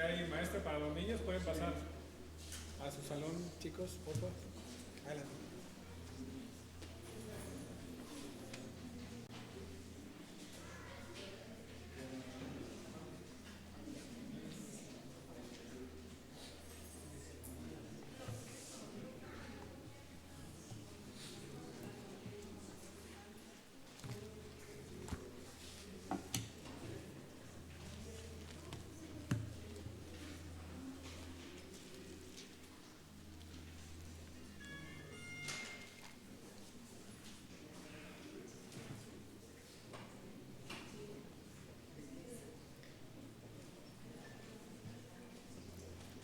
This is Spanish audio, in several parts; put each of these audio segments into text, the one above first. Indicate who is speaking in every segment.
Speaker 1: hay maestra para los niños, pueden pasar a su salón, chicos, por favor. Adelante.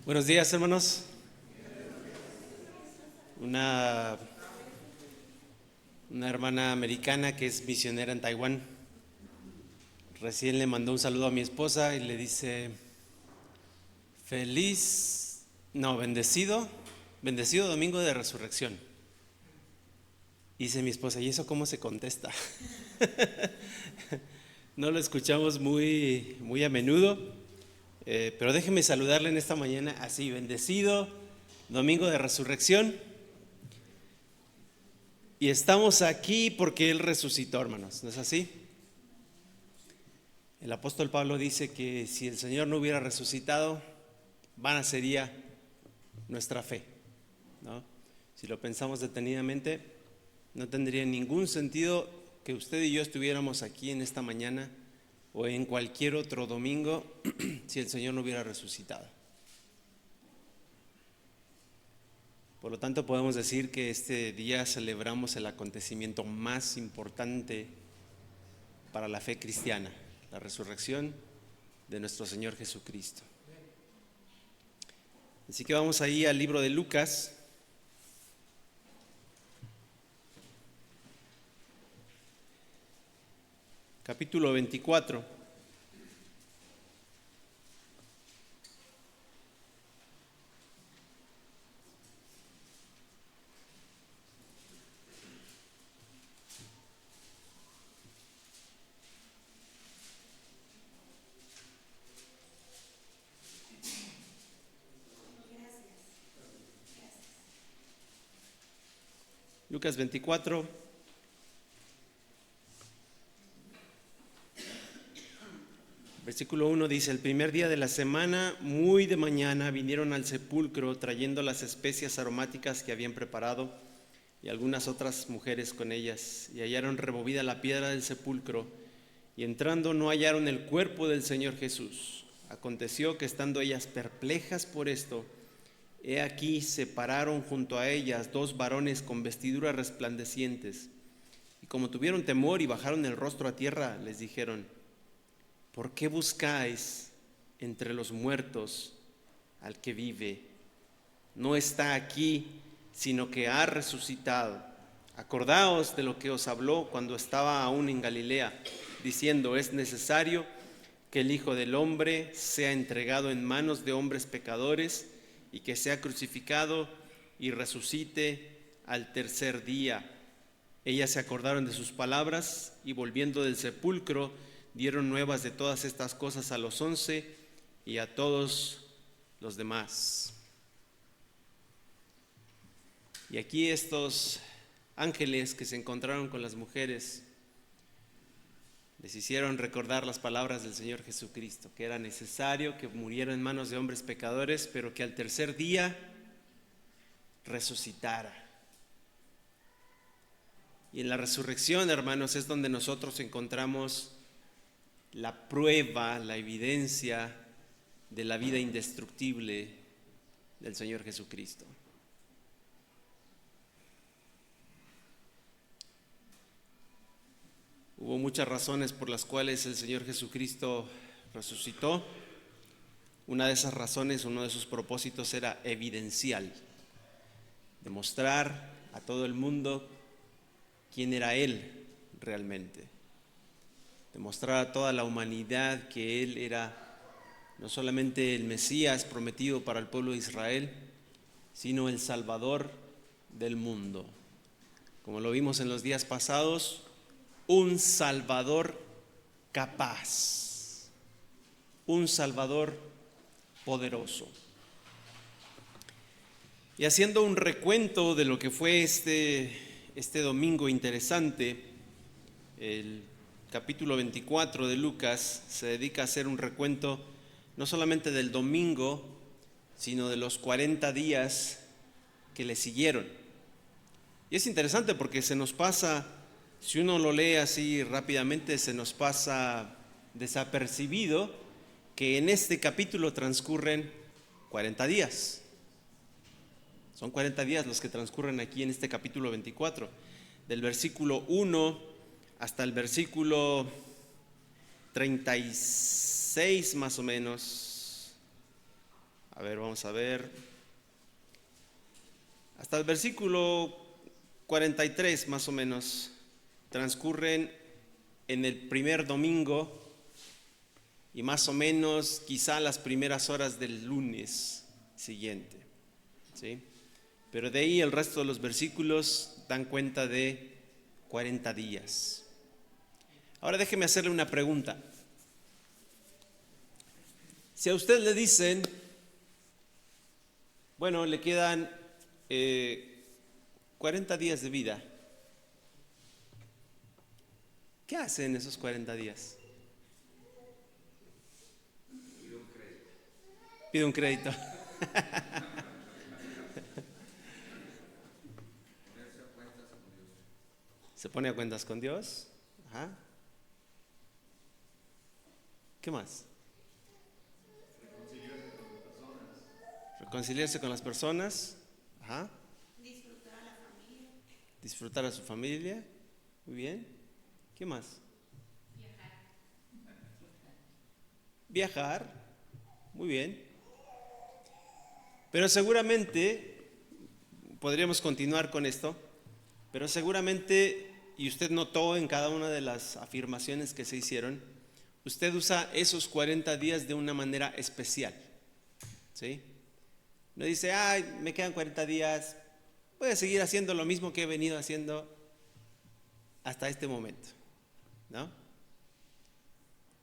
Speaker 2: Buenos días, hermanos. Una hermana americana que es misionera en Taiwán recién le mandó un saludo a mi esposa y le dice: bendecido domingo de resurrección. Y dice mi esposa: ¿y eso cómo se contesta? No lo escuchamos muy a menudo. Pero déjeme saludarle en esta mañana así: bendecido domingo de resurrección. Y estamos aquí porque Él resucitó, hermanos, ¿no es así? El apóstol Pablo dice que si el Señor no hubiera resucitado, vana sería nuestra fe, ¿no? Si lo pensamos detenidamente, no tendría ningún sentido que usted y yo estuviéramos aquí en esta mañana o en cualquier otro domingo si el Señor no hubiera resucitado. Por lo tanto, podemos decir que este día celebramos el acontecimiento más importante para la fe cristiana, la resurrección de nuestro Señor Jesucristo. Así que vamos ahí al libro de Lucas. Capítulo 24. Lucas 24. Versículo 1 dice: el primer día de la semana, muy de mañana, vinieron al sepulcro trayendo las especias aromáticas que habían preparado y algunas otras mujeres con ellas, y hallaron removida la piedra del sepulcro, y entrando no hallaron el cuerpo del Señor Jesús. Aconteció que estando ellas perplejas por esto, he aquí se pararon junto a ellas dos varones con vestiduras resplandecientes, y como tuvieron temor y bajaron el rostro a tierra, les dijeron: ¿por qué buscáis entre los muertos al que vive? No está aquí, sino que ha resucitado. Acordaos de lo que os habló cuando estaba aún en Galilea, diciendo: es necesario que el Hijo del Hombre sea entregado en manos de hombres pecadores y que sea crucificado y resucite al tercer día. Ellas se acordaron de sus palabras y volviendo del sepulcro dieron nuevas de todas estas cosas a los 11 y a todos los demás. Y aquí estos ángeles que se encontraron con las mujeres les hicieron recordar las palabras del Señor Jesucristo, que era necesario que muriera en manos de hombres pecadores, pero que al tercer día resucitara. Y en la resurrección, hermanos, es donde nosotros encontramos la prueba, la evidencia de la vida indestructible del Señor Jesucristo. Hubo muchas razones por las cuales el Señor Jesucristo resucitó. Una de esas razones, uno de sus propósitos era evidencial, demostrar a todo el mundo quién era Él realmente, demostrar a toda la humanidad que Él era no solamente el Mesías prometido para el pueblo de Israel, sino el Salvador del mundo. Como lo vimos en los días pasados, un Salvador capaz, un Salvador poderoso. Y haciendo un recuento de lo que fue este domingo interesante, el capítulo 24 de Lucas se dedica a hacer un recuento no solamente del domingo, sino de los 40 días que le siguieron. Y es interesante porque se nos pasa, si uno lo lee así rápidamente, se nos pasa desapercibido que en este capítulo transcurren 40 días. Son 40 días los que transcurren aquí en este capítulo 24, del versículo 1 hasta el versículo 36 más o menos. A ver, vamos a ver. Hasta el versículo 43 más o menos transcurren en el primer domingo y más o menos quizá las primeras horas del lunes siguiente, ¿sí? Pero de ahí el resto de los versículos dan cuenta de 40 días. Ahora déjeme hacerle una pregunta. Si a usted le dicen, bueno, le quedan 40 días de vida, ¿qué hace en esos 40 días? Pide un crédito. Se pone a cuentas con Dios. Ajá. ¿Qué más? Reconciliarse con las personas. Ajá.
Speaker 3: Disfrutar a la familia.
Speaker 2: Disfrutar a su familia. Muy bien. ¿Qué más? Viajar. Muy bien. Pero seguramente, podríamos continuar con esto, pero seguramente, y usted notó en cada una de las afirmaciones que se hicieron, usted usa esos 40 días de una manera especial, ¿sí? No dice, ay, me quedan 40 días, voy a seguir haciendo lo mismo que he venido haciendo hasta este momento, ¿no?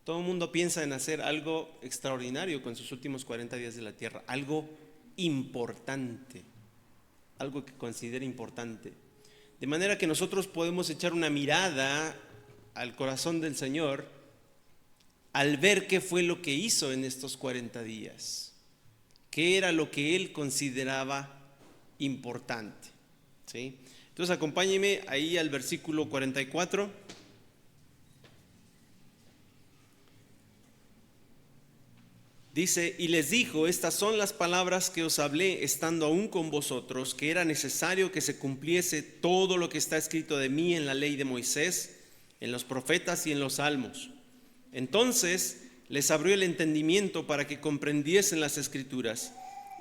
Speaker 2: Todo el mundo piensa en hacer algo extraordinario con sus últimos 40 días de la tierra, algo importante, algo que considere importante. De manera que nosotros podemos echar una mirada al corazón del Señor al ver qué fue lo que hizo en estos 40 días, qué era lo que Él consideraba importante, ¿sí? Entonces acompáñeme ahí al versículo 44. Dice, y les dijo, estas son las palabras que os hablé estando aún con vosotros, que era necesario que se cumpliese todo lo que está escrito de mí en la ley de Moisés, en los profetas y en los salmos. Entonces les abrió el entendimiento para que comprendiesen las escrituras,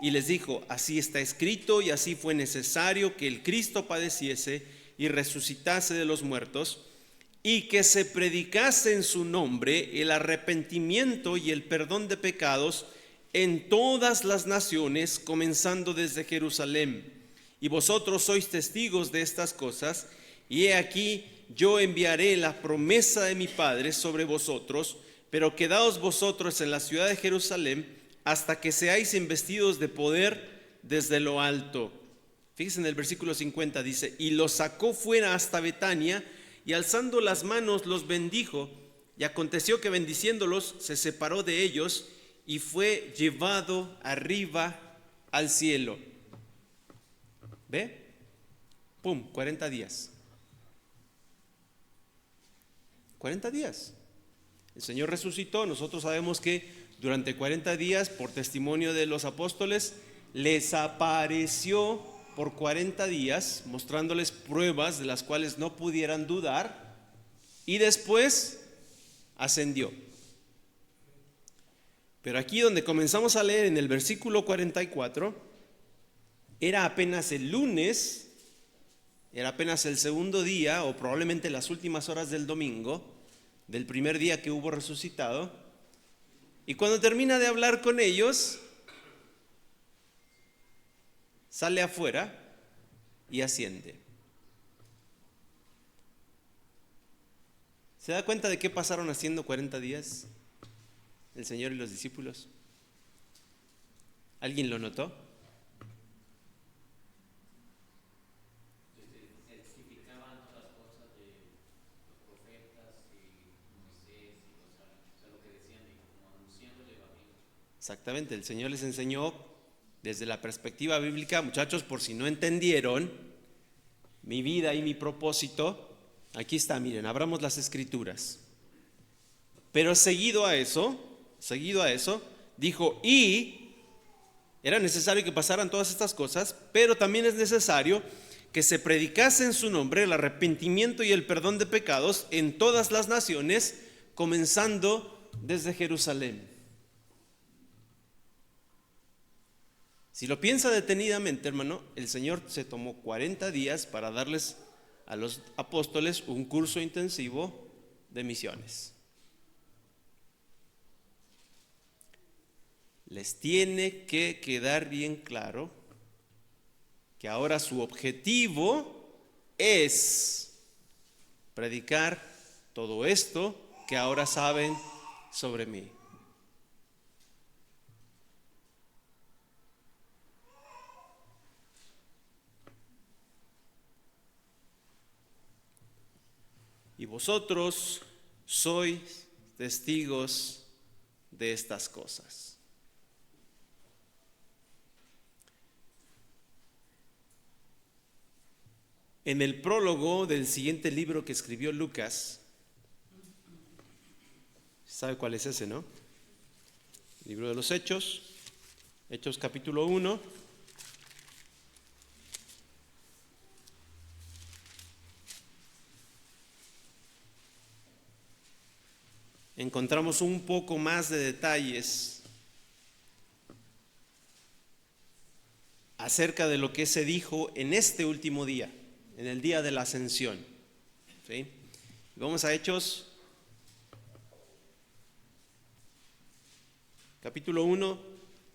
Speaker 2: y les dijo, así está escrito y así fue necesario que el Cristo padeciese y resucitase de los muertos, y que se predicase en su nombre el arrepentimiento y el perdón de pecados en todas las naciones, comenzando desde Jerusalén. Y vosotros sois testigos de estas cosas, y he aquí yo enviaré la promesa de mi Padre sobre vosotros, pero quedaos vosotros en la ciudad de Jerusalén hasta que seáis investidos de poder desde lo alto. Fíjense en el versículo 50, dice, y los sacó fuera hasta Betania, y alzando las manos los bendijo, y aconteció que bendiciéndolos se separó de ellos y fue llevado arriba al cielo. ¿Ve? Pum, 40 días. 40 días. El Señor resucitó. Nosotros sabemos que durante 40 días, por testimonio de los apóstoles, les apareció por 40 días, mostrándoles pruebas de las cuales no pudieran dudar, y después ascendió. Pero aquí donde comenzamos a leer en el versículo 44, era apenas el lunes, era apenas el segundo día, o probablemente las últimas horas del domingo, del primer día que hubo resucitado, y cuando termina de hablar con ellos, sale afuera y asciende. ¿Se da cuenta de qué pasaron haciendo 40 días el Señor y los discípulos? ¿Alguien lo notó? Exactamente, el Señor les enseñó desde la perspectiva bíblica. Muchachos, por si no entendieron mi vida y mi propósito, aquí está, miren, abramos las Escrituras. Pero seguido a eso, dijo, y era necesario que pasaran todas estas cosas, pero también es necesario que se predicase en su nombre el arrepentimiento y el perdón de pecados en todas las naciones, comenzando desde Jerusalén. Si lo piensa detenidamente, hermano, el Señor se tomó 40 días para darles a los apóstoles un curso intensivo de misiones. Les tiene que quedar bien claro que ahora su objetivo es predicar todo esto que ahora saben sobre mí. Y vosotros sois testigos de estas cosas. En el prólogo del siguiente libro que escribió Lucas, ¿sabe cuál es ese, no? Libro de los Hechos, Hechos capítulo 1. Encontramos un poco más de detalles acerca de lo que se dijo en este último día, en el día de la ascensión. ¿Sí? Vamos a Hechos, capítulo 1,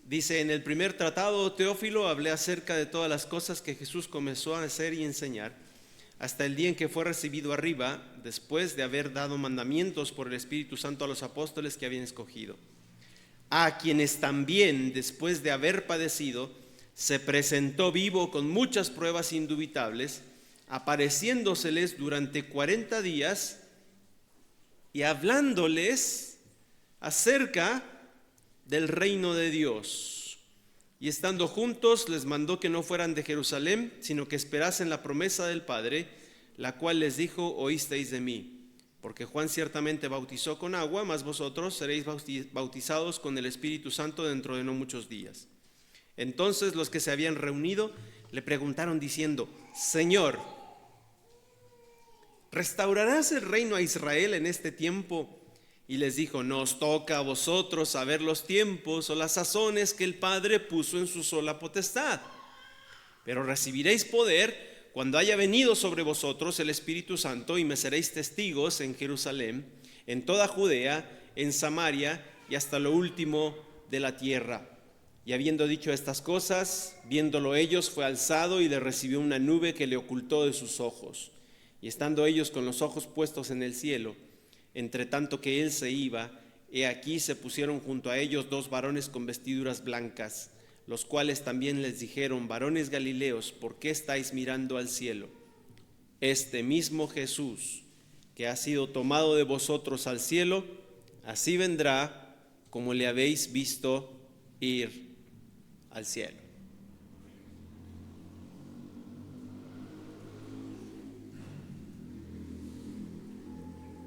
Speaker 2: dice: en el primer tratado, Teófilo, hablé acerca de todas las cosas que Jesús comenzó a hacer y enseñar, hasta el día en que fue recibido arriba, después de haber dado mandamientos por el Espíritu Santo a los apóstoles que habían escogido, a quienes también, después de haber padecido, se presentó vivo con muchas pruebas indubitables, apareciéndoseles durante 40 días y hablándoles acerca del reino de Dios. Y estando juntos, les mandó que no fueran de Jerusalén, sino que esperasen la promesa del Padre, la cual les dijo: oísteis de mí. Porque Juan ciertamente bautizó con agua, mas vosotros seréis bautizados con el Espíritu Santo dentro de no muchos días. Entonces los que se habían reunido le preguntaron diciendo: Señor, ¿restaurarás el reino a Israel en este tiempo? Y les dijo: no os toca a vosotros saber los tiempos o las sazones que el Padre puso en su sola potestad, pero recibiréis poder cuando haya venido sobre vosotros el Espíritu Santo, y me seréis testigos en Jerusalén, en toda Judea, en Samaria y hasta lo último de la tierra. Y habiendo dicho estas cosas, viéndolo ellos, fue alzado y le recibió una nube que le ocultó de sus ojos. Y estando ellos con los ojos puestos en el cielo, entre tanto que él se iba, he aquí se pusieron junto a ellos 2 varones con vestiduras blancas, los cuales también les dijeron: varones Galileos, ¿por qué estáis mirando al cielo? Este mismo Jesús, que ha sido tomado de vosotros al cielo, así vendrá como le habéis visto ir al cielo.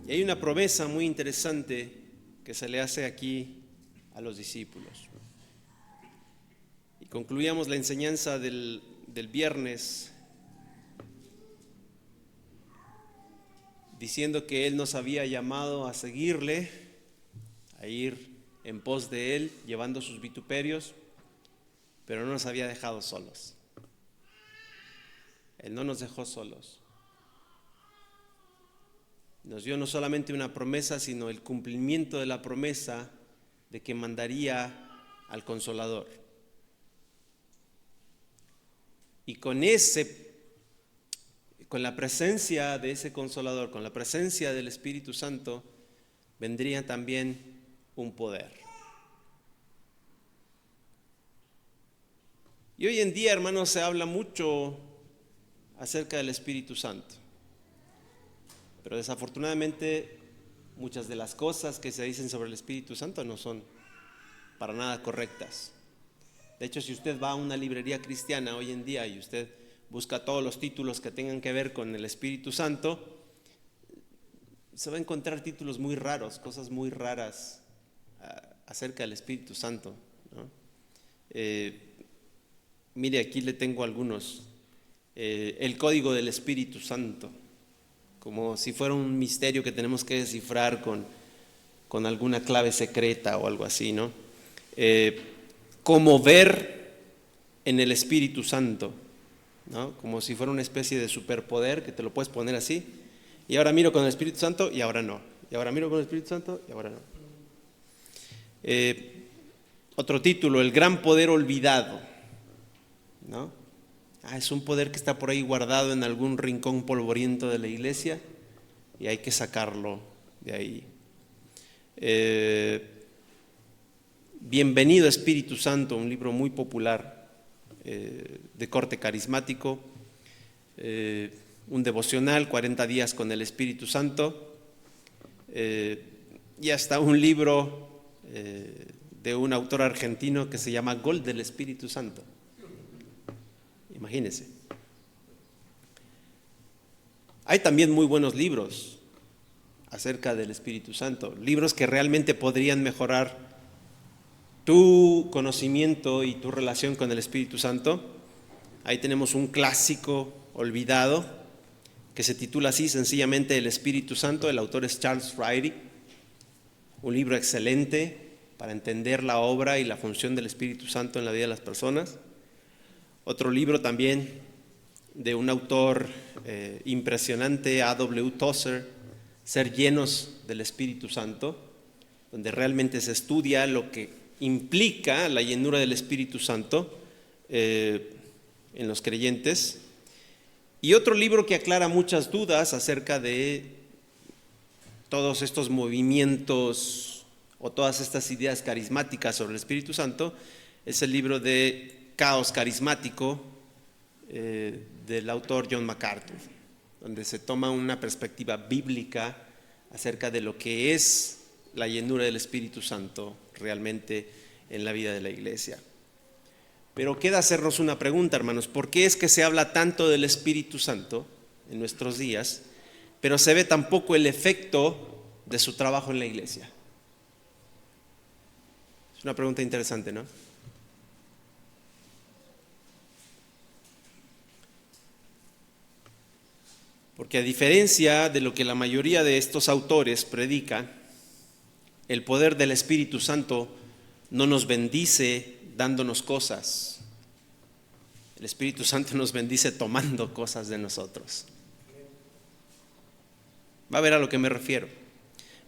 Speaker 2: Y hay una promesa muy interesante que se le hace aquí a los discípulos. Y concluíamos la enseñanza del viernes diciendo que Él nos había llamado a seguirle, a ir en pos de Él, llevando sus vituperios, pero no nos había dejado solos. Él no nos dejó solos. Nos dio no solamente una promesa, sino el cumplimiento de la promesa de que mandaría al Consolador. Y con la presencia de ese Consolador, con la presencia del Espíritu Santo, vendría también un poder. Y hoy en día, hermanos, se habla mucho acerca del Espíritu Santo. Pero desafortunadamente muchas de las cosas que se dicen sobre el Espíritu Santo no son para nada correctas. De hecho, si usted va a una librería cristiana hoy en día y usted busca todos los títulos que tengan que ver con el Espíritu Santo, se va a encontrar títulos muy raros, cosas muy raras acerca del Espíritu Santo, ¿no? Mire, aquí le tengo algunos. El código del Espíritu Santo, como si fuera un misterio que tenemos que descifrar con alguna clave secreta o algo así, ¿no? Cómo ver en el Espíritu Santo, ¿no? Como si fuera una especie de superpoder que te lo puedes poner así. Y ahora miro con el Espíritu Santo y ahora no. Y ahora miro con el Espíritu Santo y ahora no. Otro título, el gran poder olvidado, ¿no? Es un poder que está por ahí guardado en algún rincón polvoriento de la iglesia y hay que sacarlo de ahí. Bienvenido Espíritu Santo, un libro muy popular de corte carismático, un devocional, 40 días con el Espíritu Santo, y hasta un libro de un autor argentino que se llama Gol del Espíritu Santo. Imagínense. Hay también muy buenos libros acerca del Espíritu Santo, libros que realmente podrían mejorar tu conocimiento y tu relación con el Espíritu Santo. Ahí tenemos un clásico olvidado que se titula así sencillamente El Espíritu Santo. El autor es Charles Friary, un libro excelente para entender la obra y la función del Espíritu Santo en la vida de las personas. Otro libro también de un autor impresionante, A.W. Tozer, Ser llenos del Espíritu Santo, donde realmente se estudia lo que implica la llenura del Espíritu Santo en los creyentes. Y otro libro que aclara muchas dudas acerca de todos estos movimientos o todas estas ideas carismáticas sobre el Espíritu Santo es el libro de Caos Carismático del autor John MacArthur, donde se toma una perspectiva bíblica acerca de lo que es la llenura del Espíritu Santo realmente en la vida de la iglesia. Pero queda hacernos una pregunta, hermanos: ¿por qué es que se habla tanto del Espíritu Santo en nuestros días, pero se ve tan poco el efecto de su trabajo en la iglesia? Es una pregunta interesante, ¿no? Porque a diferencia de lo que la mayoría de estos autores predican, el poder del Espíritu Santo no nos bendice dándonos cosas. El Espíritu Santo nos bendice tomando cosas de nosotros. Va a ver a lo que me refiero.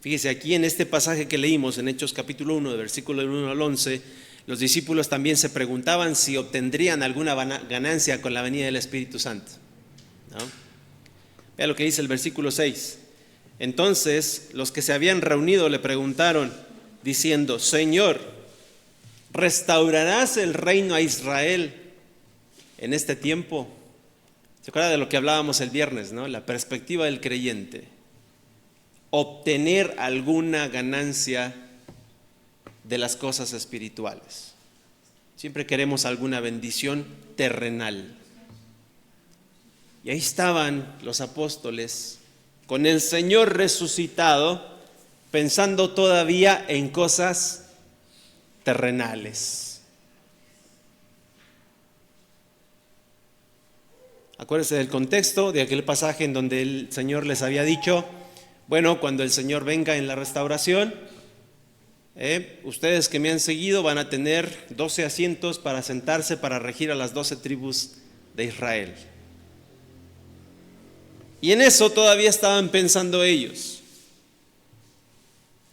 Speaker 2: Fíjese, aquí en este pasaje que leímos en Hechos capítulo 1, de versículo 1 al 11, los discípulos también se preguntaban si obtendrían alguna ganancia con la venida del Espíritu Santo, ¿no? Vea lo que dice el versículo 6. Entonces los que se habían reunido le preguntaron diciendo: Señor, ¿restaurarás el reino a Israel en este tiempo? ¿Se acuerda de lo que hablábamos el viernes, no? La perspectiva del creyente. Obtener alguna ganancia de las cosas espirituales. Siempre queremos alguna bendición terrenal. Y ahí estaban los apóstoles con el Señor resucitado, pensando todavía en cosas terrenales. Acuérdense del contexto de aquel pasaje en donde el Señor les había dicho: bueno, cuando el Señor venga en la restauración, ustedes que me han seguido van a tener 12 asientos para sentarse para regir a las 12 tribus de Israel. Y en eso todavía estaban pensando ellos: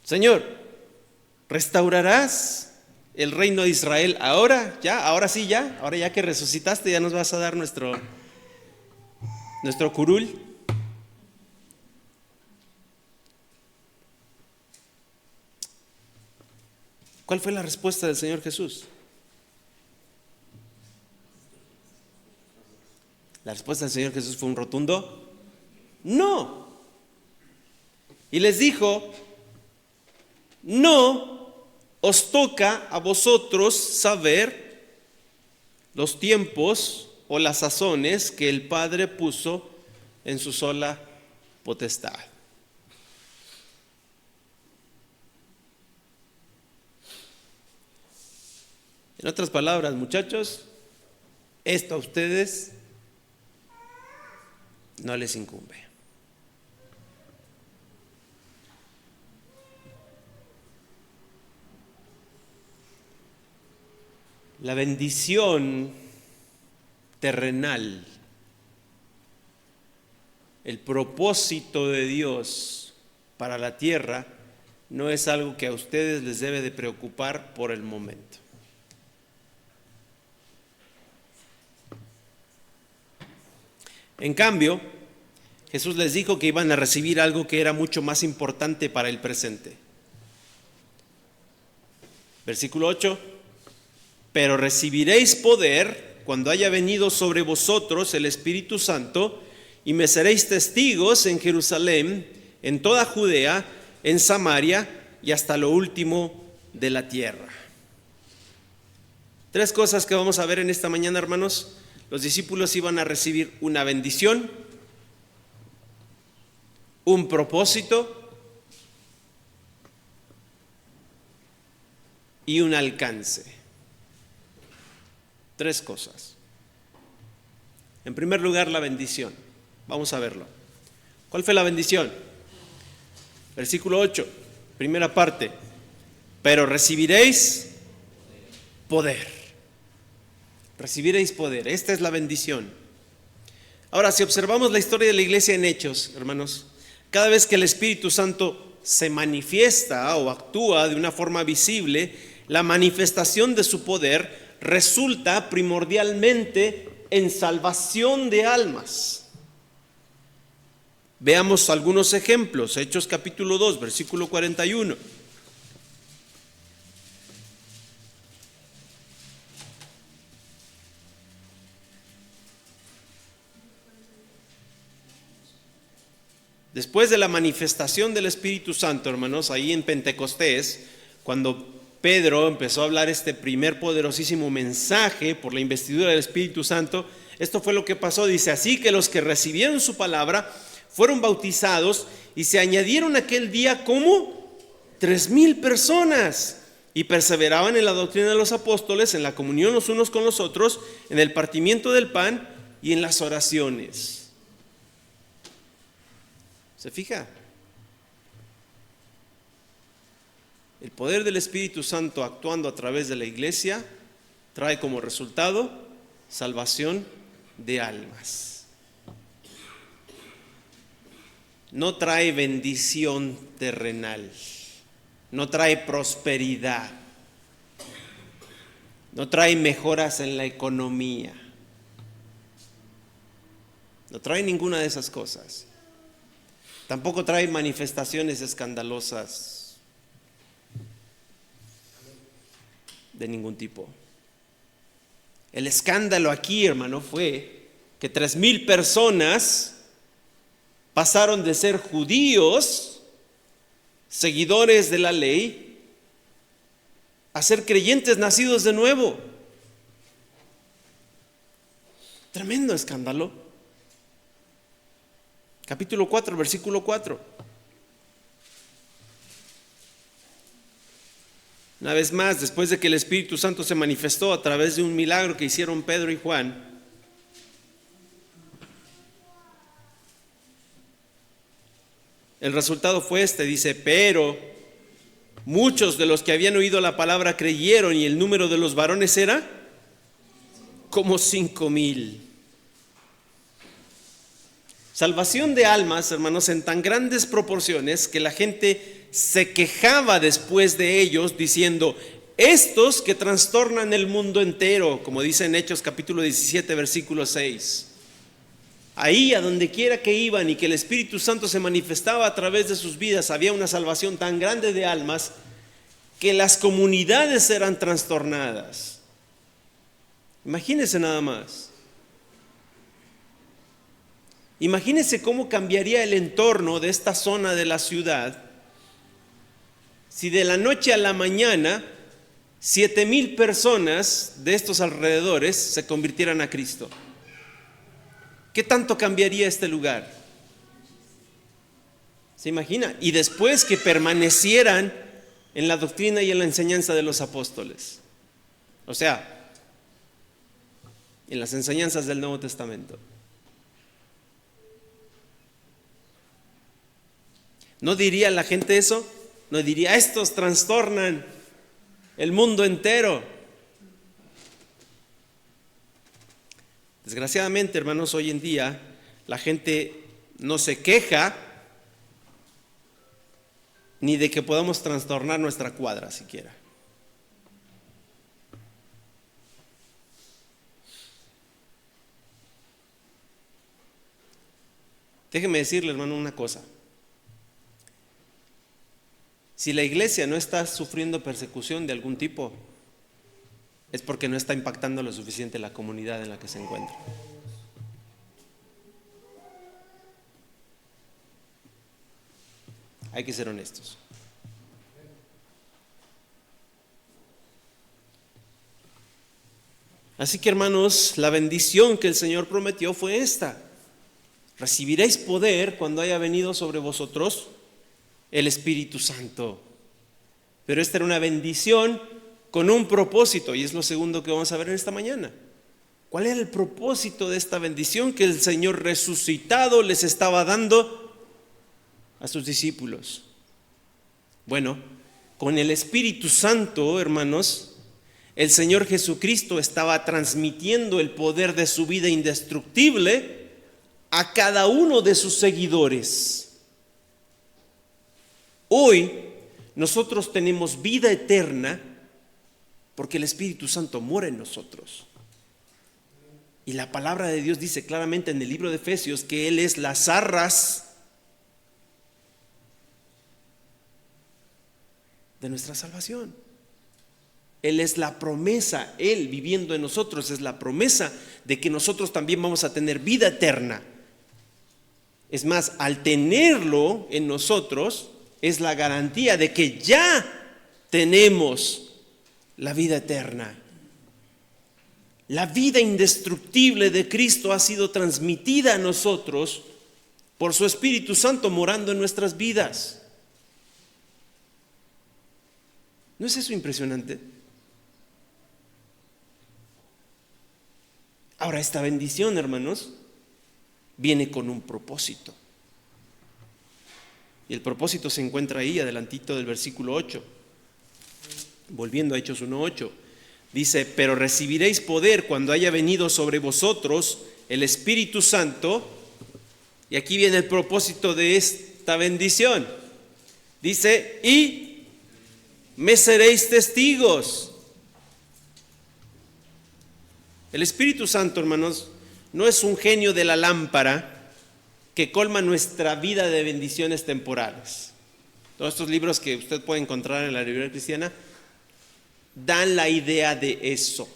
Speaker 2: Señor, ¿restaurarás el reino de Israel ahora? ¿Ya? ¿Ahora sí ya? ¿Ahora ya que resucitaste ya nos vas a dar nuestro curul? ¿Cuál fue la respuesta del Señor Jesús? La respuesta del Señor Jesús fue un rotundo no. Y les dijo: no os toca a vosotros saber los tiempos o las sazones que el Padre puso en su sola potestad. En otras palabras, muchachos, esto a ustedes no les incumbe. La bendición terrenal, el propósito de Dios para la tierra, no es algo que a ustedes les debe de preocupar por el momento. En cambio, Jesús les dijo que iban a recibir algo que era mucho más importante para el presente. Versículo 8: pero recibiréis poder cuando haya venido sobre vosotros el Espíritu Santo, y me seréis testigos en Jerusalén, en toda Judea, en Samaria y hasta lo último de la tierra. Tres cosas que vamos a ver en esta mañana, hermanos. Los discípulos iban a recibir una bendición, un propósito y un alcance. Tres cosas. En primer lugar, la bendición. Vamos a verlo. ¿Cuál fue la bendición? Versículo 8, primera parte. Pero recibiréis poder. Recibiréis poder. Esta es la bendición. Ahora, si observamos la historia de la iglesia en Hechos, hermanos, cada vez que el Espíritu Santo se manifiesta o actúa de una forma visible, la manifestación de su poder resulta primordialmente en salvación de almas. Veamos algunos ejemplos. Hechos capítulo 2, versículo 41. Después de la manifestación del Espíritu Santo, hermanos, ahí en Pentecostés, cuando Pedro empezó a hablar este primer poderosísimo mensaje por la investidura del Espíritu Santo, esto fue lo que pasó. Dice: así que los que recibieron su palabra fueron bautizados, y se añadieron aquel día como 3,000 personas, y perseveraban en la doctrina de los apóstoles, en la comunión los unos con los otros, en el partimiento del pan y en las oraciones. ¿Se fija? El poder del Espíritu Santo actuando a través de la iglesia trae como resultado salvación de almas. No trae bendición terrenal, no trae prosperidad, no trae mejoras en la economía, no trae ninguna de esas cosas. Tampoco trae manifestaciones escandalosas de ningún tipo. El escándalo aquí, hermano, fue que 3,000 personas pasaron de ser judíos, seguidores de la ley, a ser creyentes nacidos de nuevo. Tremendo escándalo. Capítulo 4, versículo 4. Una vez más, después de que el Espíritu Santo se manifestó a través de un milagro que hicieron Pedro y Juan, el resultado fue este. Dice: pero muchos de los que habían oído la palabra creyeron, y el número de los varones era como 5,000. Salvación de almas, hermanos, en tan grandes proporciones que la gente se quejaba después de ellos, diciendo: estos que trastornan el mundo entero, como dice en Hechos capítulo 17, versículo 6. Ahí, a donde quiera que iban y que el Espíritu Santo se manifestaba a través de sus vidas, había una salvación tan grande de almas que las comunidades eran trastornadas. Imagínense nada más. Imagínense cómo cambiaría el entorno de esta zona de la ciudad si de la noche a la mañana 7,000 personas de estos alrededores se convirtieran a Cristo. ¿Qué tanto cambiaría este lugar? ¿Se imagina? Y después que permanecieran en la doctrina y en la enseñanza de los apóstoles. O sea, en las enseñanzas del Nuevo Testamento. ¿No diría la gente eso? ¿No diría, estos trastornan el mundo entero? Desgraciadamente, hermanos, hoy en día la gente no se queja ni de que podamos trastornar nuestra cuadra siquiera. Déjeme decirle, hermano, una cosa. Si la iglesia no está sufriendo persecución de algún tipo, es porque no está impactando lo suficiente la comunidad en la que se encuentra. Hay que ser honestos. Así que, hermanos, la bendición que el Señor prometió fue esta: recibiréis poder cuando haya venido sobre vosotros el Espíritu Santo. Pero esta era una bendición con un propósito, y es lo segundo que vamos a ver en esta mañana. ¿Cuál era el propósito de esta bendición que el Señor resucitado les estaba dando a sus discípulos? Bueno, con el Espíritu Santo, hermanos, el Señor Jesucristo estaba transmitiendo el poder de su vida indestructible a cada uno de sus seguidores. Hoy nosotros tenemos vida eterna porque el Espíritu Santo mora en nosotros. Y la palabra de Dios dice claramente en el libro de Efesios que Él es las arras de nuestra salvación. Él es la promesa, Él viviendo en nosotros es la promesa de que nosotros también vamos a tener vida eterna. Es más, al tenerlo en nosotros, es la garantía de que ya tenemos la vida eterna. La vida indestructible de Cristo ha sido transmitida a nosotros por su Espíritu Santo morando en nuestras vidas. ¿No es eso impresionante? Ahora, esta bendición, hermanos, viene con un propósito. Y el propósito se encuentra ahí, adelantito del versículo 8. Volviendo a Hechos 1:8. Dice, pero recibiréis poder cuando haya venido sobre vosotros el Espíritu Santo. Y aquí viene el propósito de esta bendición. Dice, y me seréis testigos. El Espíritu Santo, hermanos, no es un genio de la lámpara que colma nuestra vida de bendiciones temporales. Todos estos libros que usted puede encontrar en la librería cristiana dan la idea de eso.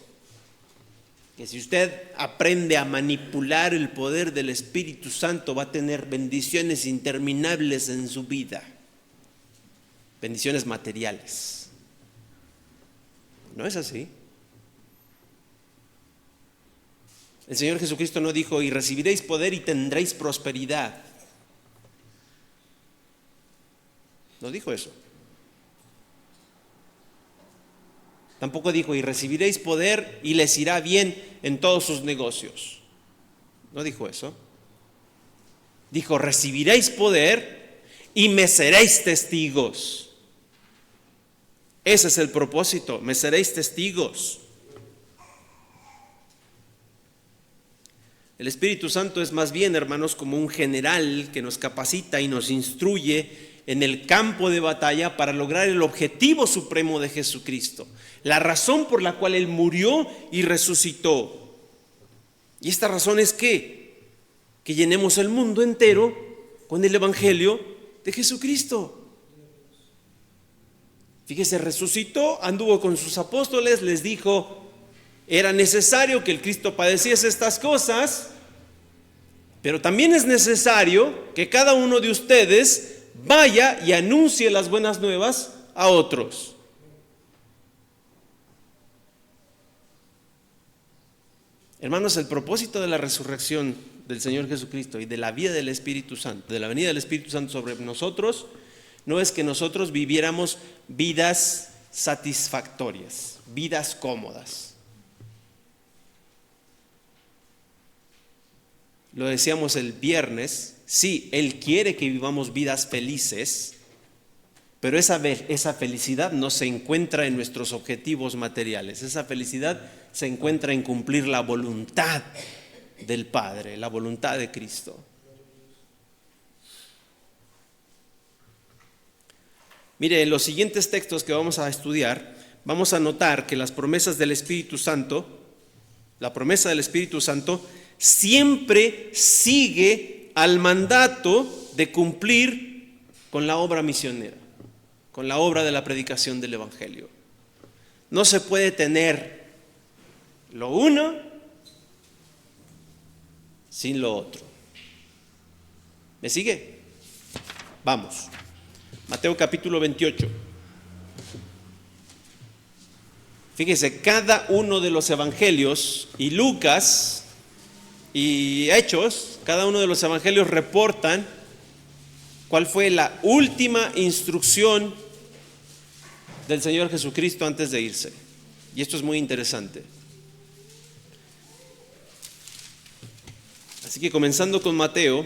Speaker 2: Que si usted aprende a manipular el poder del Espíritu Santo, va a tener bendiciones interminables en su vida. Bendiciones materiales. ¿No es así? El Señor Jesucristo no dijo, y recibiréis poder y tendréis prosperidad. No dijo eso. Tampoco dijo, y recibiréis poder y les irá bien en todos sus negocios. No dijo eso. Dijo, recibiréis poder y me seréis testigos. Ese es el propósito, me seréis testigos. El Espíritu Santo es más bien, hermanos, como un general que nos capacita y nos instruye en el campo de batalla para lograr el objetivo supremo de Jesucristo, la razón por la cual Él murió y resucitó. Y esta razón es que llenemos el mundo entero con el Evangelio de Jesucristo. Fíjese, resucitó, anduvo con sus apóstoles, les dijo, era necesario que el Cristo padeciese estas cosas Pero también es necesario que cada uno de ustedes vaya y anuncie las buenas nuevas a otros. Hermanos, el propósito de la resurrección del Señor Jesucristo y de la vida del Espíritu Santo, de la venida del Espíritu Santo sobre nosotros, no es que nosotros viviéramos vidas satisfactorias, vidas cómodas. Lo decíamos el viernes, sí, Él quiere que vivamos vidas felices, pero esa felicidad no se encuentra en nuestros objetivos materiales. Esa felicidad se encuentra en cumplir la voluntad del Padre, la voluntad de Cristo. Mire, en los siguientes textos que vamos a estudiar, vamos a notar que las promesas del Espíritu Santo, la promesa del Espíritu Santo, siempre sigue al mandato de cumplir con la obra misionera, con la obra de la predicación del Evangelio. No se puede tener lo uno sin lo otro. ¿Me sigue? Vamos. Mateo capítulo 28. Fíjese, cada uno de los evangelios y Lucas y Hechos, cada uno de los evangelios reportan cuál fue la última instrucción del Señor Jesucristo antes de irse. Y esto es muy interesante. Así que comenzando con Mateo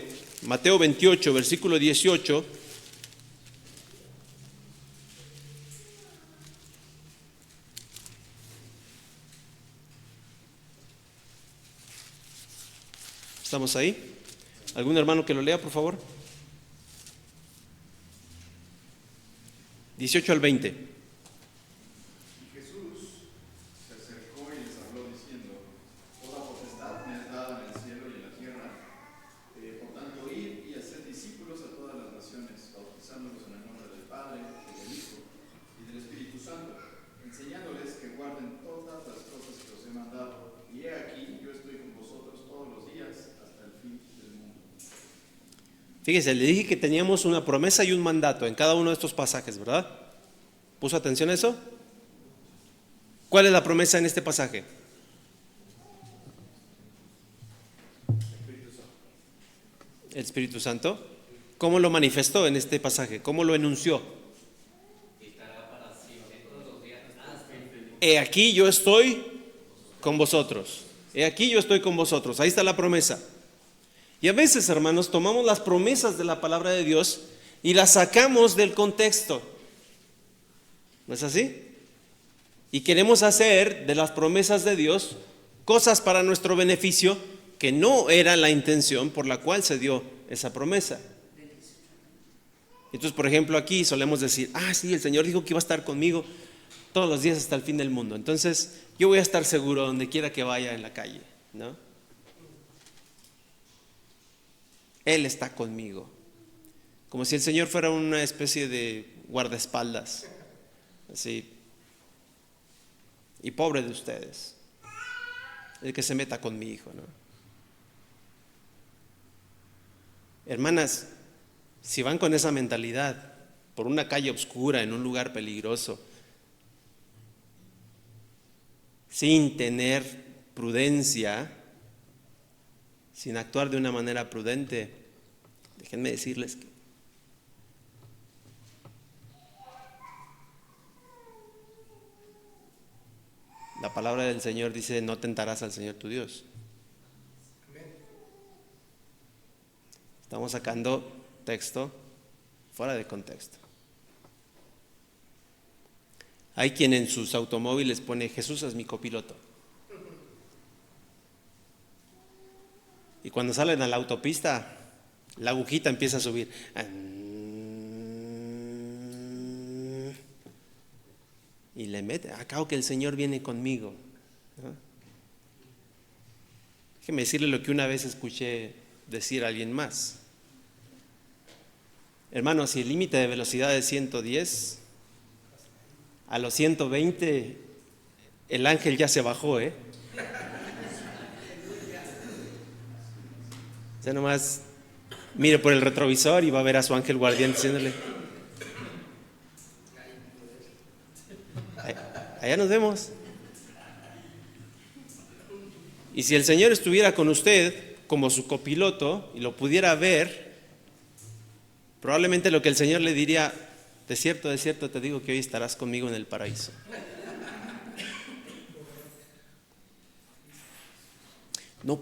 Speaker 2: 28, versículo 18. ¿Estamos ahí? ¿Algún hermano que lo lea, por favor? 18 al 20. Fíjese, le dije que teníamos una promesa y un mandato en cada uno de estos pasajes, ¿verdad? ¿Puso atención a eso? ¿Cuál es la promesa en este pasaje? El Espíritu Santo. ¿Cómo lo manifestó en este pasaje? ¿Cómo lo enunció? He aquí yo estoy con vosotros. He aquí yo estoy con vosotros. Ahí está la promesa. Y a veces, hermanos, tomamos las promesas de la palabra de Dios y las sacamos del contexto. ¿No es así? Y queremos hacer de las promesas de Dios cosas para nuestro beneficio que no era la intención por la cual se dio esa promesa. Entonces, por ejemplo, aquí solemos decir, sí, el Señor dijo que iba a estar conmigo todos los días hasta el fin del mundo. Entonces, yo voy a estar seguro donde quiera que vaya en la calle, ¿no? Él está conmigo. Como si el Señor fuera una especie de guardaespaldas. Así. Y pobre de ustedes, el que se meta con mi hijo, ¿no? Hermanas, si van con esa mentalidad por una calle oscura, en un lugar peligroso, sin tener prudencia, sin actuar de una manera prudente, déjenme decirles que la palabra del Señor dice: no tentarás al Señor tu Dios. Estamos sacando texto fuera de contexto. Hay quien en sus automóviles pone: Jesús es mi copiloto. Y cuando salen a la autopista, la agujita empieza a subir. Y le mete, acabo que el Señor viene conmigo, ¿no? Déjeme decirle lo que una vez escuché decir a alguien más. Hermano, si el límite de velocidad es 110, a los 120 el ángel ya se bajó, O sea, nomás mire por el retrovisor y va a ver a su ángel guardián diciéndole: allá nos vemos. Y si el Señor estuviera con usted como su copiloto y lo pudiera ver, probablemente lo que el Señor le diría: de cierto te digo que hoy estarás conmigo en el paraíso. No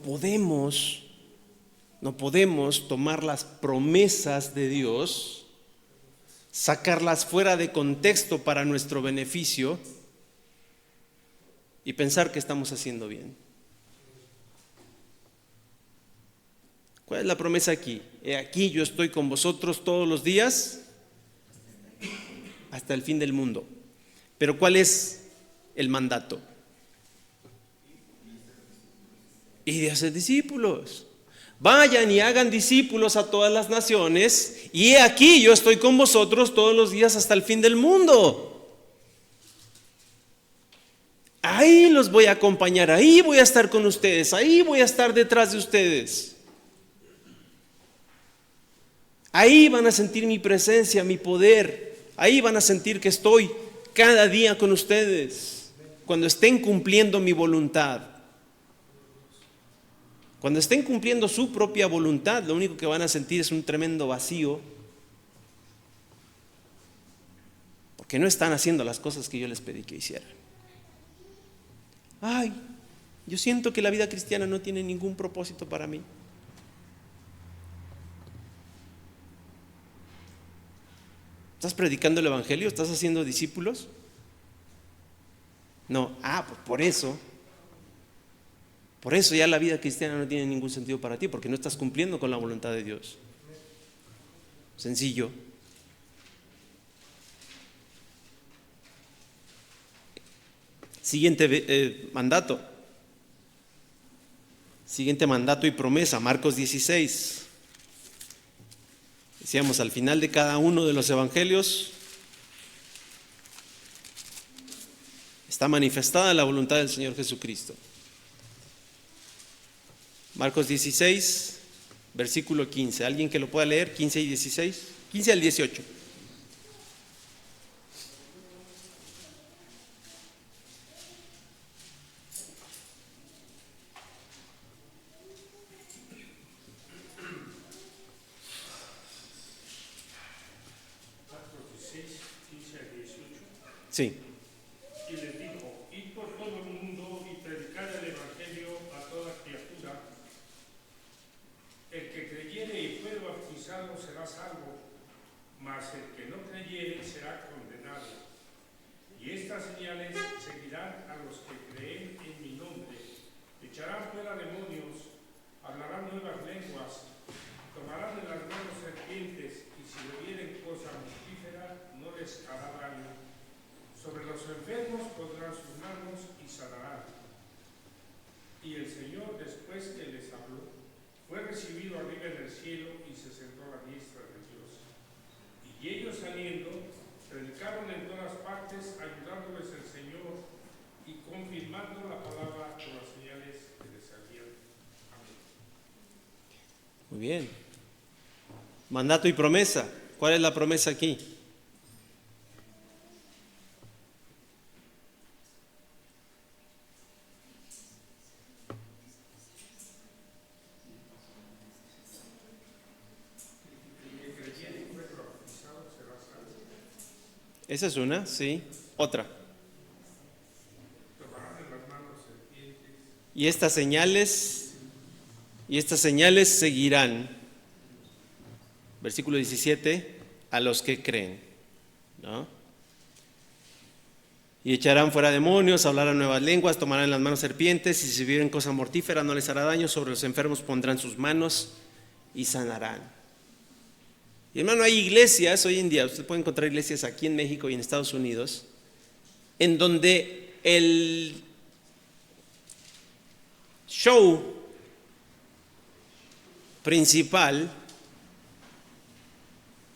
Speaker 2: podemos tomar las promesas de Dios, sacarlas fuera de contexto para nuestro beneficio y pensar que estamos haciendo bien. ¿Cuál es la promesa aquí? He aquí, yo estoy con vosotros todos los días hasta el fin del mundo. Pero ¿cuál es el mandato? Y de hacer discípulos. Vayan y hagan discípulos a todas las naciones, y he aquí, yo estoy con vosotros todos los días hasta el fin del mundo. Ahí los voy a acompañar, ahí voy a estar con ustedes, ahí voy a estar detrás de ustedes. Ahí van a sentir mi presencia, mi poder. Ahí van a sentir que estoy cada día con ustedes. Cuando estén cumpliendo mi voluntad. Cuando estén cumpliendo su propia voluntad, lo único que van a sentir es un tremendo vacío. Porque no están haciendo las cosas que yo les pedí que hicieran. Ay, yo siento que la vida cristiana no tiene ningún propósito para mí. ¿Estás predicando el evangelio? ¿Estás haciendo discípulos? No, pues por eso ya la vida cristiana no tiene ningún sentido para ti, porque no estás cumpliendo con la voluntad de Dios. Sencillo. Siguiente mandato. Siguiente mandato y promesa, Marcos 16. Decíamos, al final de cada uno de los evangelios está manifestada la voluntad del Señor Jesucristo. Marcos 16, versículo 15. ¿Alguien que lo pueda leer? 15 y 16. 15 al 18. Sí.
Speaker 4: Y les dijo: id por todo el mundo y predicad el evangelio a toda criatura. El que creyere y fuere bautizado será salvo, mas el que no creyere será condenado. Y estas señales seguirán a los que creen en mi nombre: echarán fuera demonios, hablarán nuevas lenguas, tomarán en las manos serpientes, y si bebieren cosa mortífera no les hará daño. Sobre los enfermos pondrán sus manos y sanarán. Y el Señor, después que les habló, fue recibido arriba en el cielo y se sentó a la diestra de Dios. Y ellos saliendo, predicaron en todas partes, ayudándoles el Señor y confirmando la palabra con las señales que les hacían. Amén.
Speaker 2: Muy bien. Mandato y promesa. ¿Cuál es la promesa aquí? Esa es una, sí. Otra. Y estas señales seguirán, versículo 17, a los que creen, ¿no? Y echarán fuera demonios, hablarán nuevas lenguas, tomarán en las manos serpientes, y si bebieren cosa mortífera no les hará daño, sobre los enfermos pondrán sus manos y sanarán. Y hermano, hay iglesias hoy en día, usted puede encontrar iglesias aquí en México y en Estados Unidos, en donde el show principal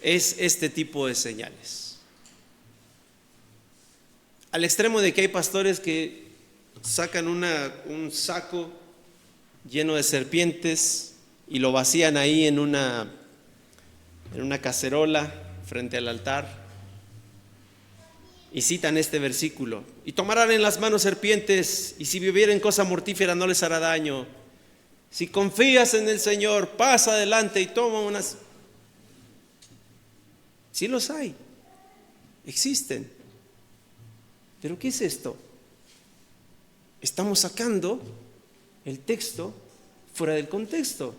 Speaker 2: es este tipo de señales. Al extremo de que hay pastores que sacan un saco lleno de serpientes y lo vacían ahí en una cacerola frente al altar. Y citan este versículo: y tomarán en las manos serpientes, y si bebieren cosa mortífera no les hará daño. Si confías en el Señor, pasa adelante y toma unas. Sí los hay, existen. Pero ¿qué es esto? Estamos sacando el texto fuera del contexto.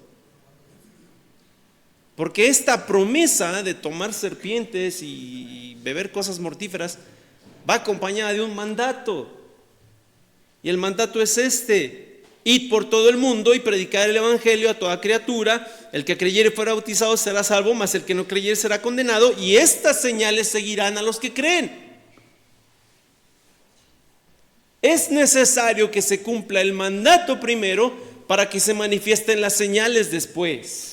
Speaker 2: Porque esta promesa de tomar serpientes y beber cosas mortíferas va acompañada de un mandato. Y el mandato es este: id por todo el mundo y predicar el evangelio a toda criatura. El que creyere y fuera bautizado será salvo, mas el que no creyere será condenado. Y estas señales seguirán a los que creen. Es necesario que se cumpla el mandato primero para que se manifiesten las señales después.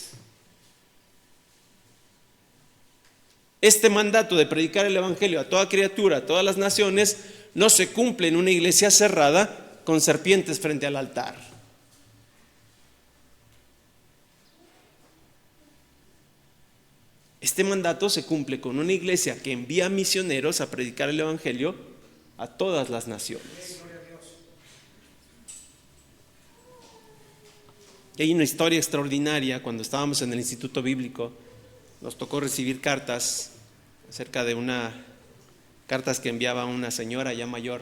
Speaker 2: Este mandato de predicar el evangelio a toda criatura, a todas las naciones, no se cumple en una iglesia cerrada con serpientes frente al altar. Este mandato se cumple con una iglesia que envía misioneros a predicar el evangelio a todas las naciones. Y hay una historia extraordinaria. Cuando estábamos en el Instituto Bíblico, nos tocó recibir cartas acerca de cartas que enviaba una señora ya mayor.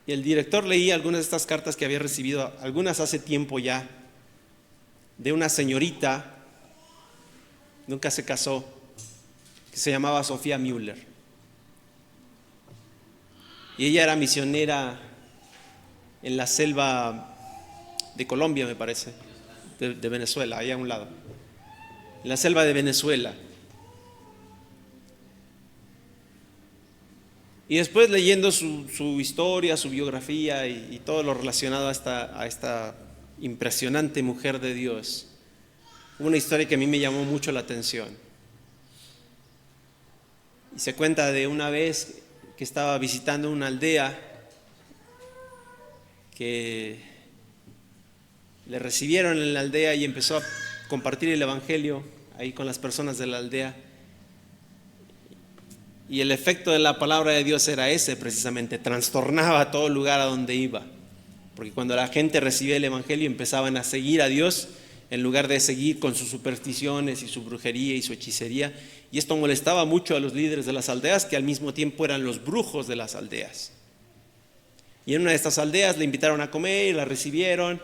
Speaker 2: Y el director leía algunas de estas cartas que había recibido, algunas hace tiempo ya, de una señorita, nunca se casó, que se llamaba Sofía Müller. Y ella era misionera en la selva de Colombia, me parece, de Venezuela, ahí a un lado, en la selva de Venezuela. Y después leyendo su historia, su biografía y todo lo relacionado a esta impresionante mujer de Dios, una historia que a mí me llamó mucho la atención. Y se cuenta de una vez que estaba visitando una aldea que le recibieron en la aldea y empezó a compartir el evangelio ahí con las personas de la aldea. Y el efecto de la palabra de Dios era ese precisamente: trastornaba todo lugar a donde iba. Porque cuando la gente recibía el evangelio empezaban a seguir a Dios en lugar de seguir con sus supersticiones y su brujería y su hechicería. Y esto molestaba mucho a los líderes de las aldeas, que al mismo tiempo eran los brujos de las aldeas. Y en una de estas aldeas le invitaron a comer y la recibieron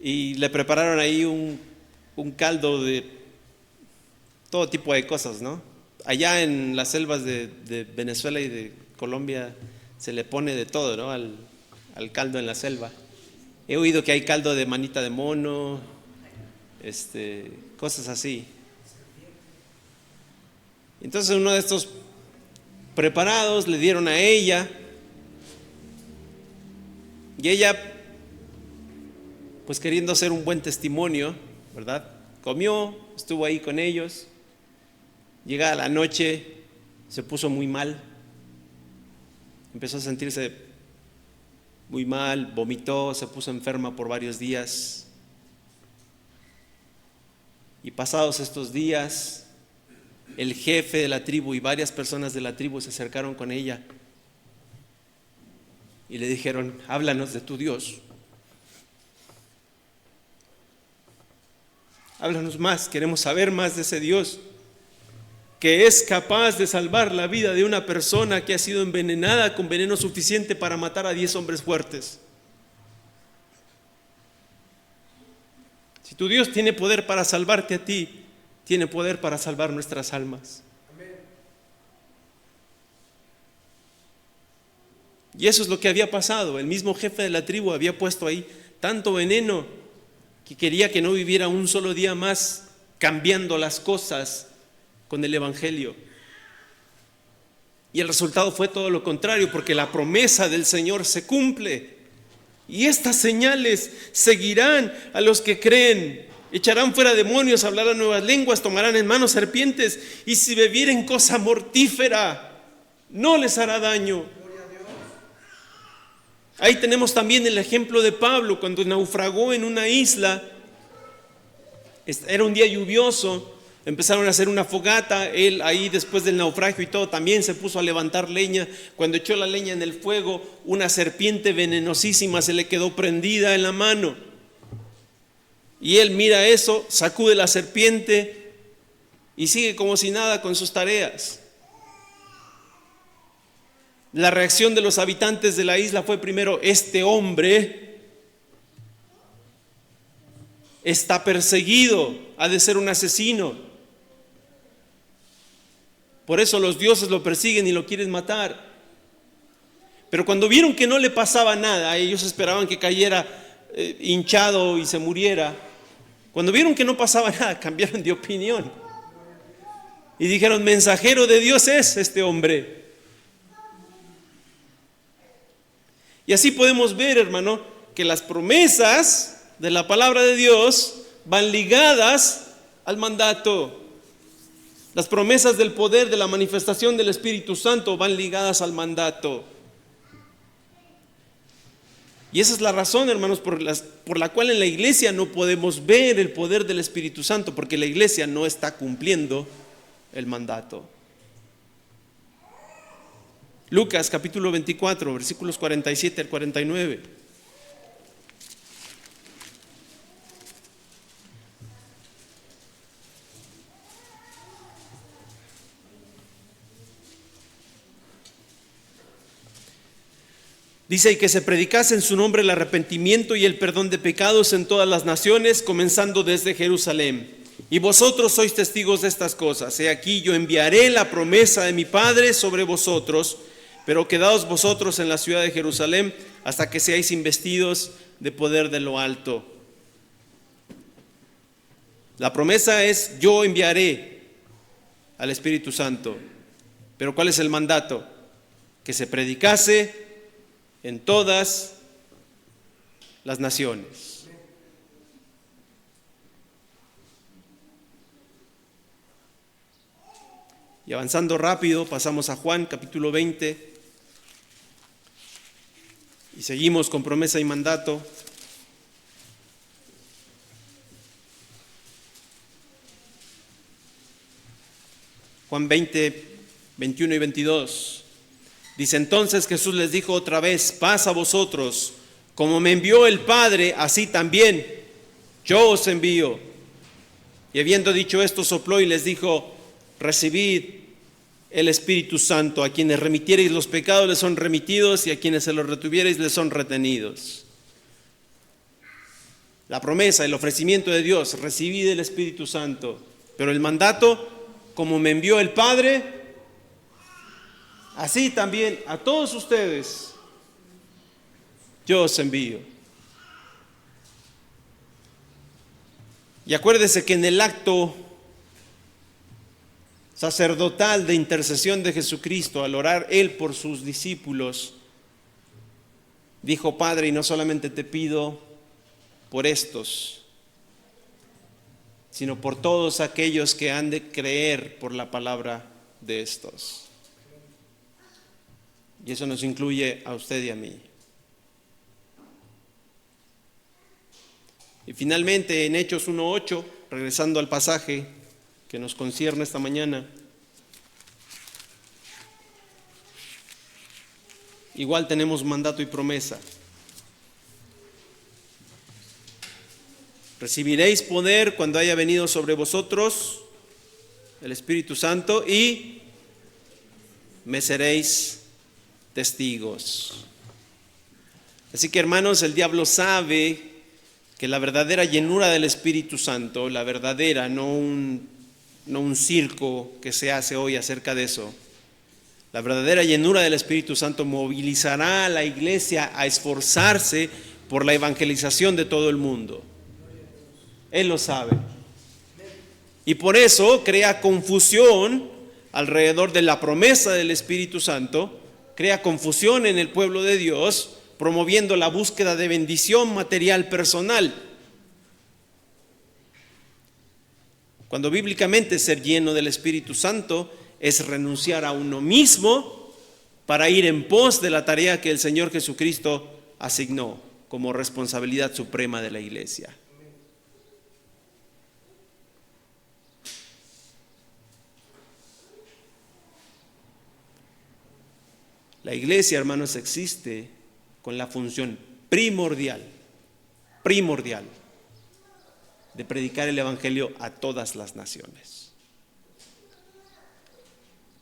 Speaker 2: y le prepararon ahí un caldo de todo tipo de cosas, ¿no? Allá en las selvas de Venezuela y de Colombia se le pone de todo, ¿no? Al caldo en la selva. He oído que hay caldo de manita de mono, cosas así. Entonces uno de estos preparados le dieron a ella, y ella, pues queriendo hacer un buen testimonio, ¿verdad?, comió, estuvo ahí con ellos. Llegada la noche se puso muy mal, empezó a sentirse muy mal, vomitó, se puso enferma por varios días. Y pasados estos días, el jefe de la tribu y varias personas de la tribu se acercaron con ella y le dijeron: háblanos de tu Dios, háblanos más, queremos saber más de ese Dios que es capaz de salvar la vida de una persona que ha sido envenenada con veneno suficiente para matar a 10 hombres fuertes. Si tu Dios tiene poder para salvarte a ti, tiene poder para salvar nuestras almas. Y eso es lo que había pasado. El mismo jefe de la tribu había puesto ahí tanto veneno que quería que no viviera un solo día más cambiando las cosas con el evangelio. Y el resultado fue todo lo contrario, porque la promesa del Señor se cumple. Y estas señales seguirán a los que creen: echarán fuera demonios, hablarán nuevas lenguas, tomarán en manos serpientes, y si bebieren cosa mortífera no les hará daño. Ahí tenemos también el ejemplo de Pablo cuando naufragó en una isla. Era un día lluvioso, empezaron a hacer una fogata. Él ahí después del naufragio y todo también se puso a levantar leña. Cuando echó la leña en el fuego, una serpiente venenosísima se le quedó prendida en la mano. Y él mira eso, sacude la serpiente y sigue como si nada con sus tareas. La reacción de los habitantes de la isla fue primero: este hombre está perseguido, ha de ser un asesino. Por eso los dioses lo persiguen y lo quieren matar. Pero cuando vieron que no le pasaba nada, ellos esperaban que cayera hinchado y se muriera. Cuando vieron que no pasaba nada, cambiaron de opinión y dijeron: mensajero de Dios es este hombre. Y así podemos ver, hermano, que las promesas de la palabra de Dios van ligadas al mandato. Las promesas del poder de la manifestación del Espíritu Santo van ligadas al mandato. Y esa es la razón, hermanos, por la cual en la iglesia no podemos ver el poder del Espíritu Santo, porque la iglesia no está cumpliendo el mandato. Lucas capítulo 24, versículos 47 al 49. Dice: y que se predicase en su nombre el arrepentimiento y el perdón de pecados en todas las naciones, comenzando desde Jerusalén. Y vosotros sois testigos de estas cosas. He aquí, yo enviaré la promesa de mi Padre sobre vosotros, pero quedaos vosotros en la ciudad de Jerusalén hasta que seáis investidos de poder de lo alto. La promesa es: yo enviaré al Espíritu Santo. Pero ¿cuál es el mandato? Que se predicase en todas las naciones. Y avanzando rápido, pasamos a Juan capítulo 20 y seguimos con promesa y mandato. Juan 20, 21 y 22. Dice: entonces Jesús les dijo otra vez: paz a vosotros, como me envió el Padre, así también yo os envío. Y habiendo dicho esto, sopló y les dijo: recibid el Espíritu Santo. A quienes remitiereis los pecados les son remitidos, y a quienes se los retuviereis les son retenidos. La promesa, el ofrecimiento de Dios: recibid el Espíritu Santo. Pero el mandato: como me envió el Padre, así también a todos ustedes yo os envío. Y acuérdese que en el acto sacerdotal de intercesión de Jesucristo, al orar Él por sus discípulos, dijo: Padre, y no solamente te pido por estos, sino por todos aquellos que han de creer por la palabra de estos. Y eso nos incluye a usted y a mí. Y finalmente en Hechos 1:8, regresando al pasaje que nos concierne esta mañana, igual tenemos mandato y promesa. Recibiréis poder cuando haya venido sobre vosotros el Espíritu Santo y me seréis testigos. Así que, hermanos, el diablo sabe que la verdadera llenura del Espíritu Santo, la verdadera, no un circo que se hace hoy acerca de eso, la verdadera llenura del Espíritu Santo movilizará a la iglesia a esforzarse por la evangelización de todo el mundo. Él lo sabe. Y por eso crea confusión alrededor de la promesa del Espíritu Santo, crea confusión en el pueblo de Dios, promoviendo la búsqueda de bendición material personal. Cuando bíblicamente ser lleno del Espíritu Santo es renunciar a uno mismo para ir en pos de la tarea que el Señor Jesucristo asignó como responsabilidad suprema de la iglesia. La iglesia, hermanos, existe con la función primordial de predicar el evangelio a todas las naciones.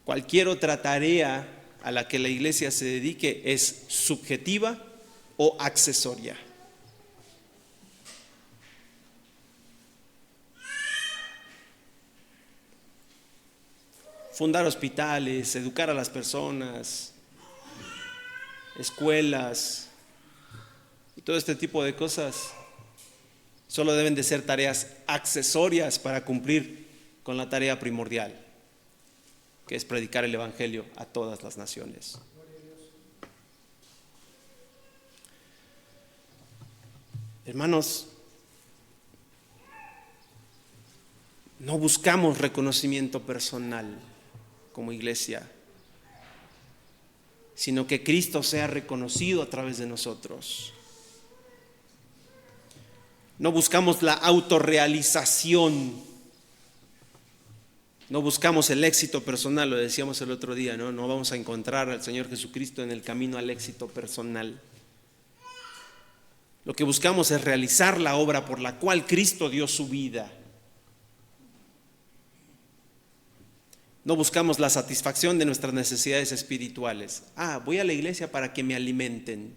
Speaker 2: Cualquier otra tarea a la que la iglesia se dedique es subjetiva o accesoria. Fundar hospitales, educar a las personas, escuelas y todo este tipo de cosas solo deben de ser tareas accesorias para cumplir con la tarea primordial, que es predicar el evangelio a todas las naciones. Hermanos, no buscamos reconocimiento personal como iglesia, sino que Cristo sea reconocido a través de nosotros. No buscamos la autorrealización, no buscamos el éxito personal, lo decíamos el otro día, ¿no? No vamos a encontrar al Señor Jesucristo en el camino al éxito personal. Lo que buscamos es realizar la obra por la cual Cristo dio su vida. No buscamos la satisfacción de nuestras necesidades espirituales. Voy a la iglesia para que me alimenten.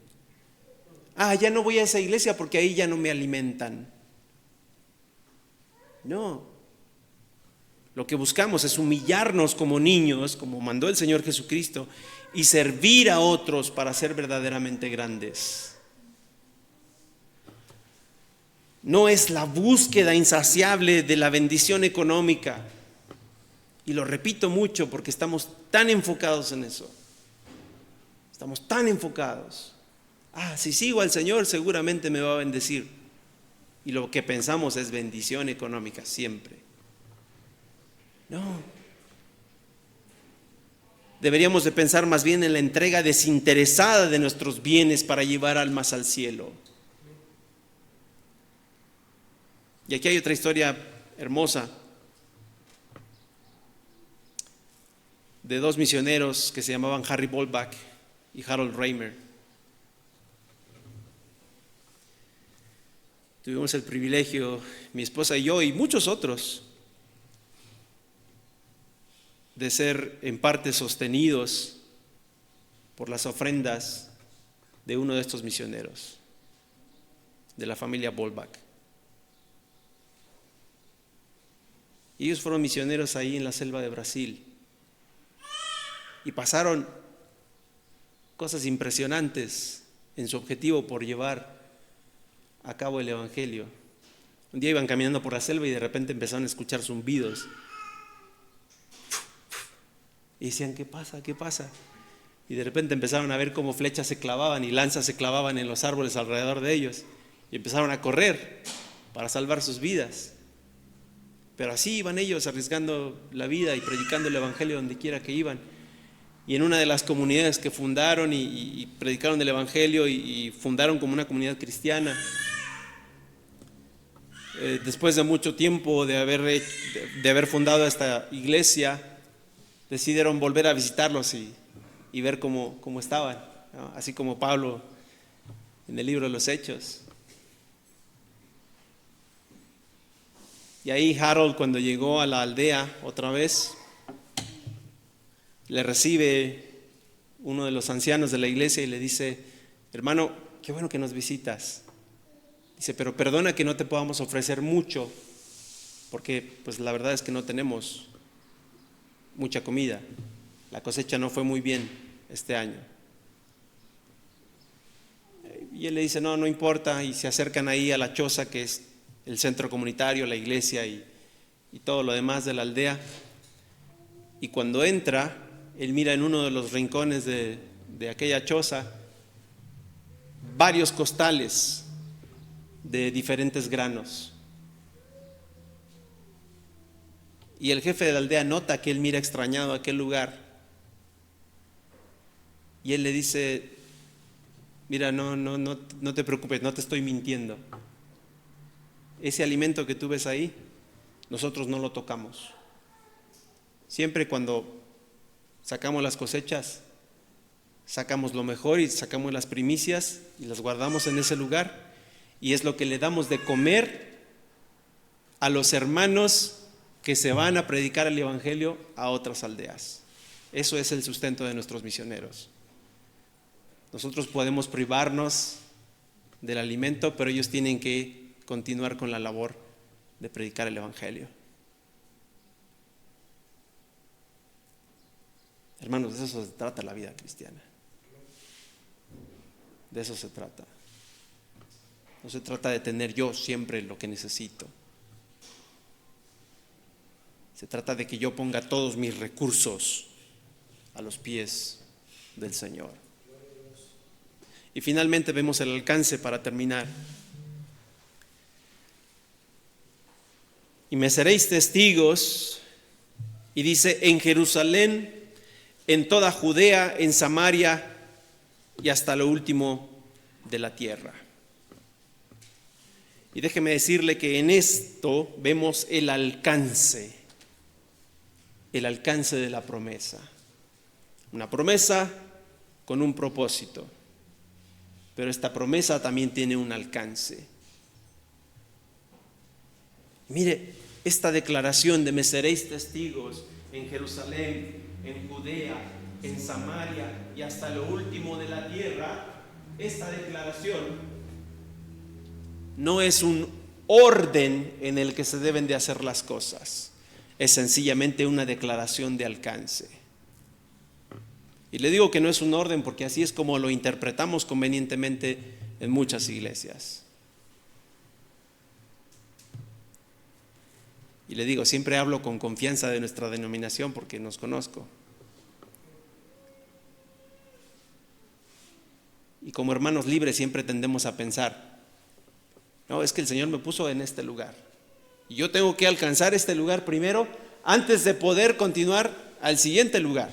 Speaker 2: Ya no voy a esa iglesia porque ahí ya no me alimentan. No. Lo que buscamos es humillarnos como niños, como mandó el Señor Jesucristo, y servir a otros para ser verdaderamente grandes. No es la búsqueda insaciable de la bendición económica. Y lo repito mucho porque estamos tan enfocados en eso. Estamos tan enfocados. Si sigo al Señor seguramente me va a bendecir. Y lo que pensamos es bendición económica siempre. No. Deberíamos de pensar más bien en la entrega desinteresada de nuestros bienes para llevar almas al cielo. Y aquí hay otra historia hermosa de dos misioneros que se llamaban Harry Bolbach y Harold Reimer. Tuvimos el privilegio, mi esposa y yo y muchos otros, de ser en parte sostenidos por las ofrendas de uno de estos misioneros, de la familia Bolbach. Y ellos fueron misioneros ahí en la selva de Brasil. Y pasaron cosas impresionantes en su objetivo por llevar a cabo el evangelio. Un día iban caminando por la selva y de repente empezaron a escuchar zumbidos. Y decían, ¿qué pasa? ¿Qué pasa? Y de repente empezaron a ver cómo flechas se clavaban y lanzas se clavaban en los árboles alrededor de ellos. Y empezaron a correr para salvar sus vidas. Pero así iban ellos arriesgando la vida y predicando el evangelio donde quiera que iban. Y en una de las comunidades que fundaron y predicaron el evangelio y fundaron como una comunidad cristiana, después de mucho tiempo de haber fundado esta iglesia, decidieron volver a visitarlos y ver cómo estaban, ¿no? Así como Pablo en el libro de los Hechos. Y ahí Harold, cuando llegó a la aldea otra vez, le recibe uno de los ancianos de la iglesia y le dice, hermano, qué bueno que nos visitas. Dice, pero perdona que no te podamos ofrecer mucho, porque pues la verdad es que no tenemos mucha comida. La cosecha no fue muy bien este año. Y él le dice, no importa, y se acercan ahí a la choza, que es el centro comunitario, la iglesia y todo lo demás de la aldea. Y cuando entra, él mira en uno de los rincones de aquella choza varios costales de diferentes granos. Y el jefe de la aldea nota que él mira extrañado a aquel lugar. Y él le dice, Mira, no te preocupes, no te estoy mintiendo. Ese alimento que tú ves ahí, nosotros no lo tocamos. Siempre cuando sacamos las cosechas, sacamos lo mejor y sacamos las primicias y las guardamos en ese lugar, y es lo que le damos de comer a los hermanos que se van a predicar el evangelio a otras aldeas. Eso es el sustento de nuestros misioneros. Nosotros podemos privarnos del alimento, pero ellos tienen que continuar con la labor de predicar el evangelio. Hermanos, de eso se trata la vida cristiana. De eso se trata. No se trata de tener yo siempre lo que necesito. Se trata de que yo ponga todos mis recursos a los pies del Señor. Y finalmente vemos el alcance para terminar. Y me seréis testigos, y dice, en Jerusalén, en toda Judea, en Samaria y hasta lo último de la tierra. Y déjeme decirle que en esto vemos el alcance de la promesa. Una promesa con un propósito, pero esta promesa también tiene un alcance. Mire, esta declaración de me seréis testigos en Jerusalén, en Judea, en Samaria y hasta lo último de la tierra, esta declaración no es un orden en el que se deben de hacer las cosas, es sencillamente una declaración de alcance. Y le digo que no es un orden porque así es como lo interpretamos convenientemente en muchas iglesias. Y le digo, siempre hablo con confianza de nuestra denominación porque nos conozco. Y como hermanos libres siempre tendemos a pensar, no, es que el Señor me puso en este lugar y yo tengo que alcanzar este lugar primero antes de poder continuar al siguiente lugar.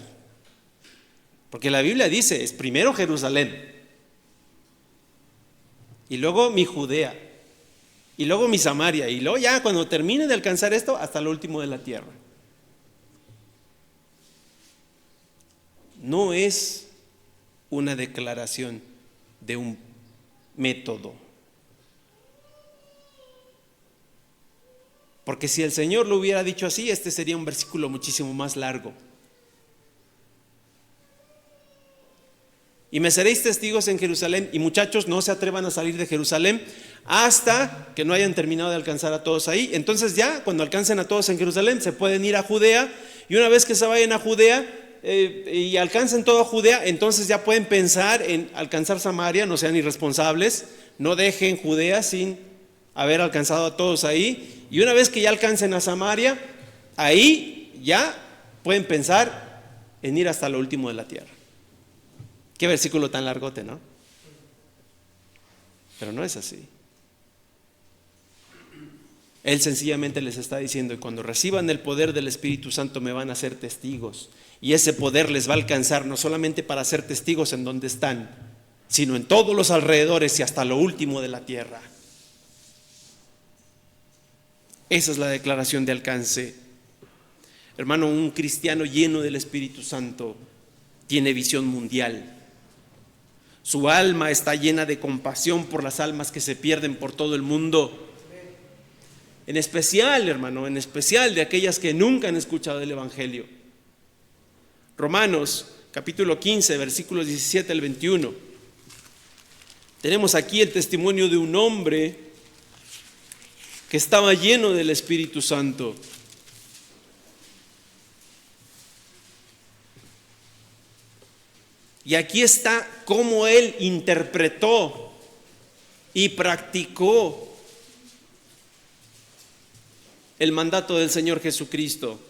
Speaker 2: Porque la Biblia dice, es primero Jerusalén, y luego mi Judea, y luego mi Samaria, y luego ya cuando termine de alcanzar esto, hasta lo último de la tierra. No es una declaración de un método. Porque si el Señor lo hubiera dicho así, este sería un versículo muchísimo más largo. Y me seréis testigos en Jerusalén, y muchachos, no se atrevan a salir de Jerusalén hasta que no hayan terminado de alcanzar a todos ahí. Entonces ya cuando alcancen a todos en Jerusalén se pueden ir a Judea, y una vez que se vayan a Judea y alcancen toda Judea, entonces ya pueden pensar en alcanzar Samaria. No sean irresponsables, no dejen Judea sin haber alcanzado a todos ahí, y una vez que ya alcancen a Samaria, ahí ya pueden pensar en ir hasta lo último de la tierra. Qué versículo tan largote, ¿no? Pero no es así. Él sencillamente les está diciendo, y cuando reciban el poder del Espíritu Santo me van a ser testigos, y ese poder les va a alcanzar no solamente para ser testigos en donde están, sino en todos los alrededores y hasta lo último de la tierra. Esa es la declaración de alcance. Hermano, un cristiano lleno del Espíritu Santo tiene visión mundial. Su alma está llena de compasión por las almas que se pierden por todo el mundo. En especial, hermano, en especial de aquellas que nunca han escuchado el Evangelio. Romanos, capítulo 15, versículos 17 al 21. Tenemos aquí el testimonio de un hombre que estaba lleno del Espíritu Santo. Y aquí está cómo él interpretó y practicó el mandato del Señor Jesucristo.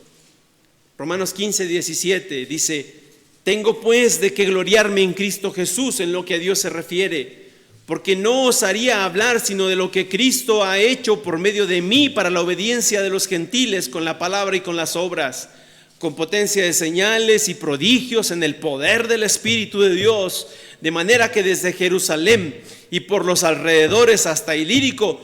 Speaker 2: Romanos 15, 17 dice: tengo pues de qué gloriarme en Cristo Jesús en lo que a Dios se refiere, porque no osaría hablar sino de lo que Cristo ha hecho por medio de mí para la obediencia de los gentiles con la palabra y con las obras, con potencia de señales y prodigios en el poder del Espíritu de Dios, de manera que desde Jerusalén y por los alrededores hasta Ilírico,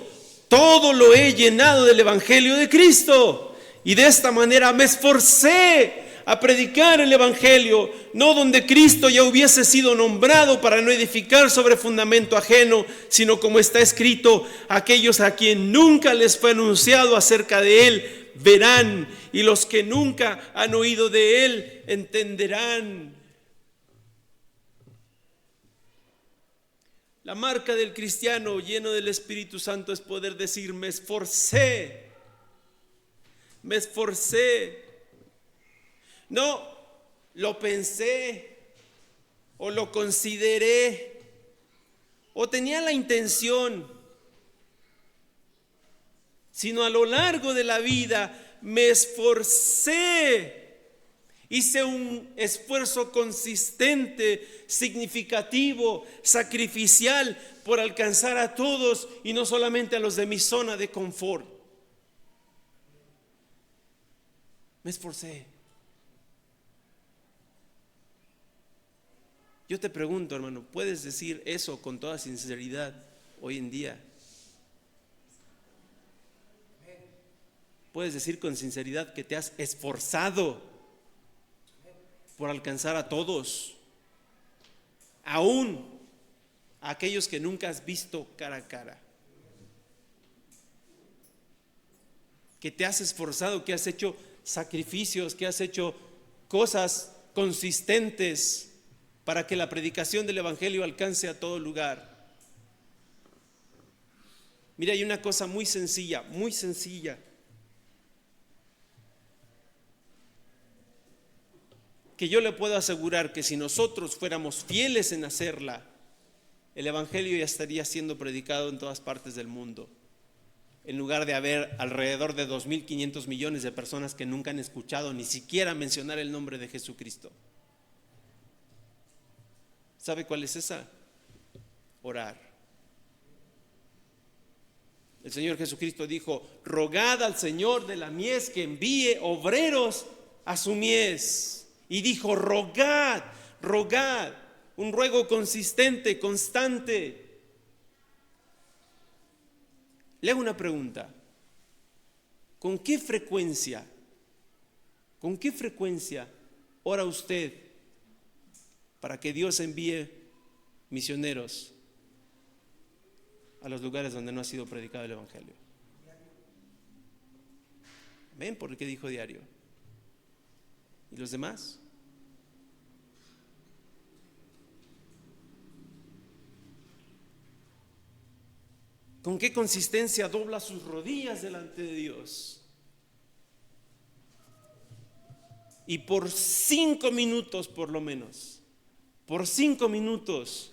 Speaker 2: todo lo he llenado del Evangelio de Cristo. Y de esta manera me esforcé a predicar el Evangelio, no donde Cristo ya hubiese sido nombrado, para no edificar sobre fundamento ajeno, sino como está escrito: aquellos a quien nunca les fue anunciado acerca de Él verán, y los que nunca han oído de Él entenderán. La marca del cristiano lleno del Espíritu Santo es poder decir: me esforcé, me esforcé. No lo pensé o lo consideré o tenía la intención, sino a lo largo de la vida me esforcé. Hice un esfuerzo consistente, significativo, sacrificial por alcanzar a todos y no solamente a los de mi zona de confort. Me esforcé. Yo te pregunto, hermano, ¿puedes decir eso con toda sinceridad hoy en día? ¿Puedes decir con sinceridad que te has esforzado por alcanzar a todos, aún a aquellos que nunca has visto cara a cara? Que te has esforzado, que has hecho sacrificios, que has hecho cosas consistentes para que la predicación del Evangelio alcance a todo lugar. Mira, hay una cosa muy sencilla, que yo le puedo asegurar que si nosotros fuéramos fieles en hacerla, el Evangelio ya estaría siendo predicado en todas partes del mundo, en lugar de haber alrededor de 2.500 millones de personas que nunca han escuchado ni siquiera mencionar el nombre de Jesucristo. ¿Sabe cuál es esa? Orar. El Señor Jesucristo dijo: rogad al Señor de la mies que envíe obreros a su mies. Y dijo: rogad, rogad. Un ruego consistente, constante. Le hago una pregunta: ¿con qué frecuencia ora usted para que Dios envíe misioneros a los lugares donde no ha sido predicado el Evangelio? ¿Ven por qué dijo diario? ¿Y los demás? ¿Con qué consistencia dobla sus rodillas delante de Dios? Y por 5 minutos por lo menos, por 5 minutos,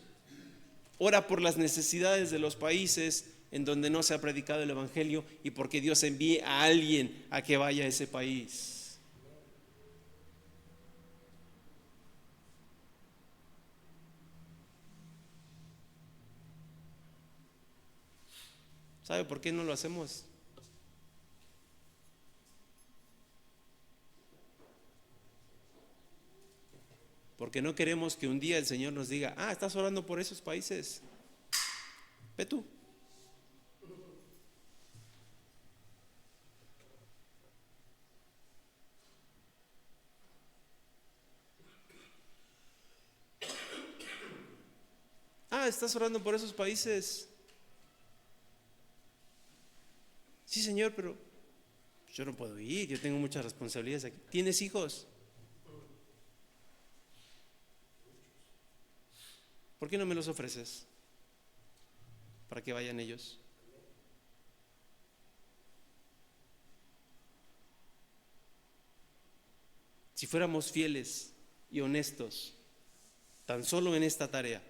Speaker 2: ora por las necesidades de los países en donde no se ha predicado el Evangelio y porque Dios envíe a alguien a que vaya a ese país. ¿Sabe por qué no lo hacemos? Porque no queremos que un día el Señor nos diga: estás orando por esos países, ve tú. Estás orando por esos países. Sí, Señor, pero yo no puedo ir, yo tengo muchas responsabilidades aquí. ¿Tienes hijos? ¿Por qué no me los ofreces para que vayan ellos? Si fuéramos fieles y honestos, tan solo en esta tarea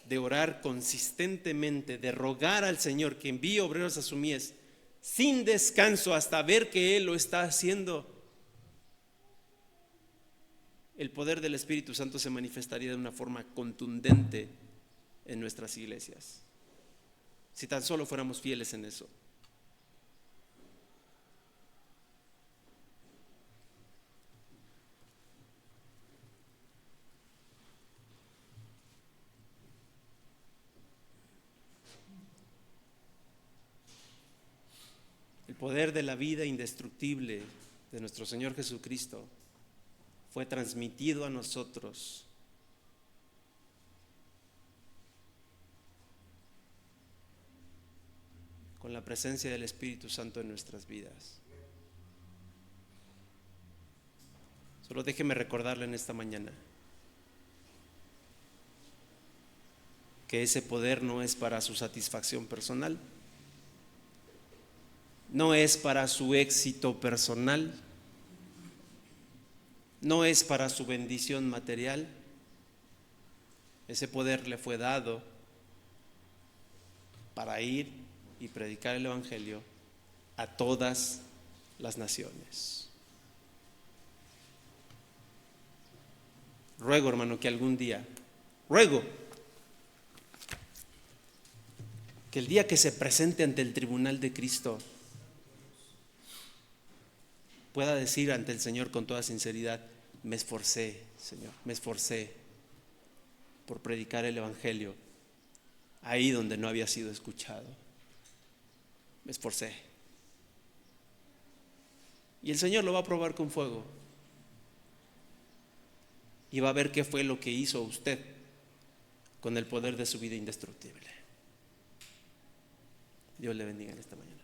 Speaker 2: de orar consistentemente, de rogar al Señor que envíe obreros a su mies, sin descanso hasta ver que Él lo está haciendo, el poder del Espíritu Santo se manifestaría de una forma contundente en nuestras iglesias, si tan solo fuéramos fieles en eso. El poder de la vida indestructible de nuestro Señor Jesucristo fue transmitido a nosotros con la presencia del Espíritu Santo en nuestras vidas. Solo déjeme recordarle en esta mañana que ese poder no es para su satisfacción personal, no es para su éxito personal, no es para su bendición material. Ese poder le fue dado para ir y predicar el Evangelio a todas las naciones. Ruego, hermano, que algún día, que el día que se presente ante el tribunal de Cristo, pueda decir ante el Señor con toda sinceridad: me esforcé, Señor, me esforcé por predicar el Evangelio ahí donde no había sido escuchado. Me esforcé. Y el Señor lo va a probar con fuego. Y va a ver qué fue lo que hizo usted con el poder de su vida indestructible. Dios le bendiga en esta mañana.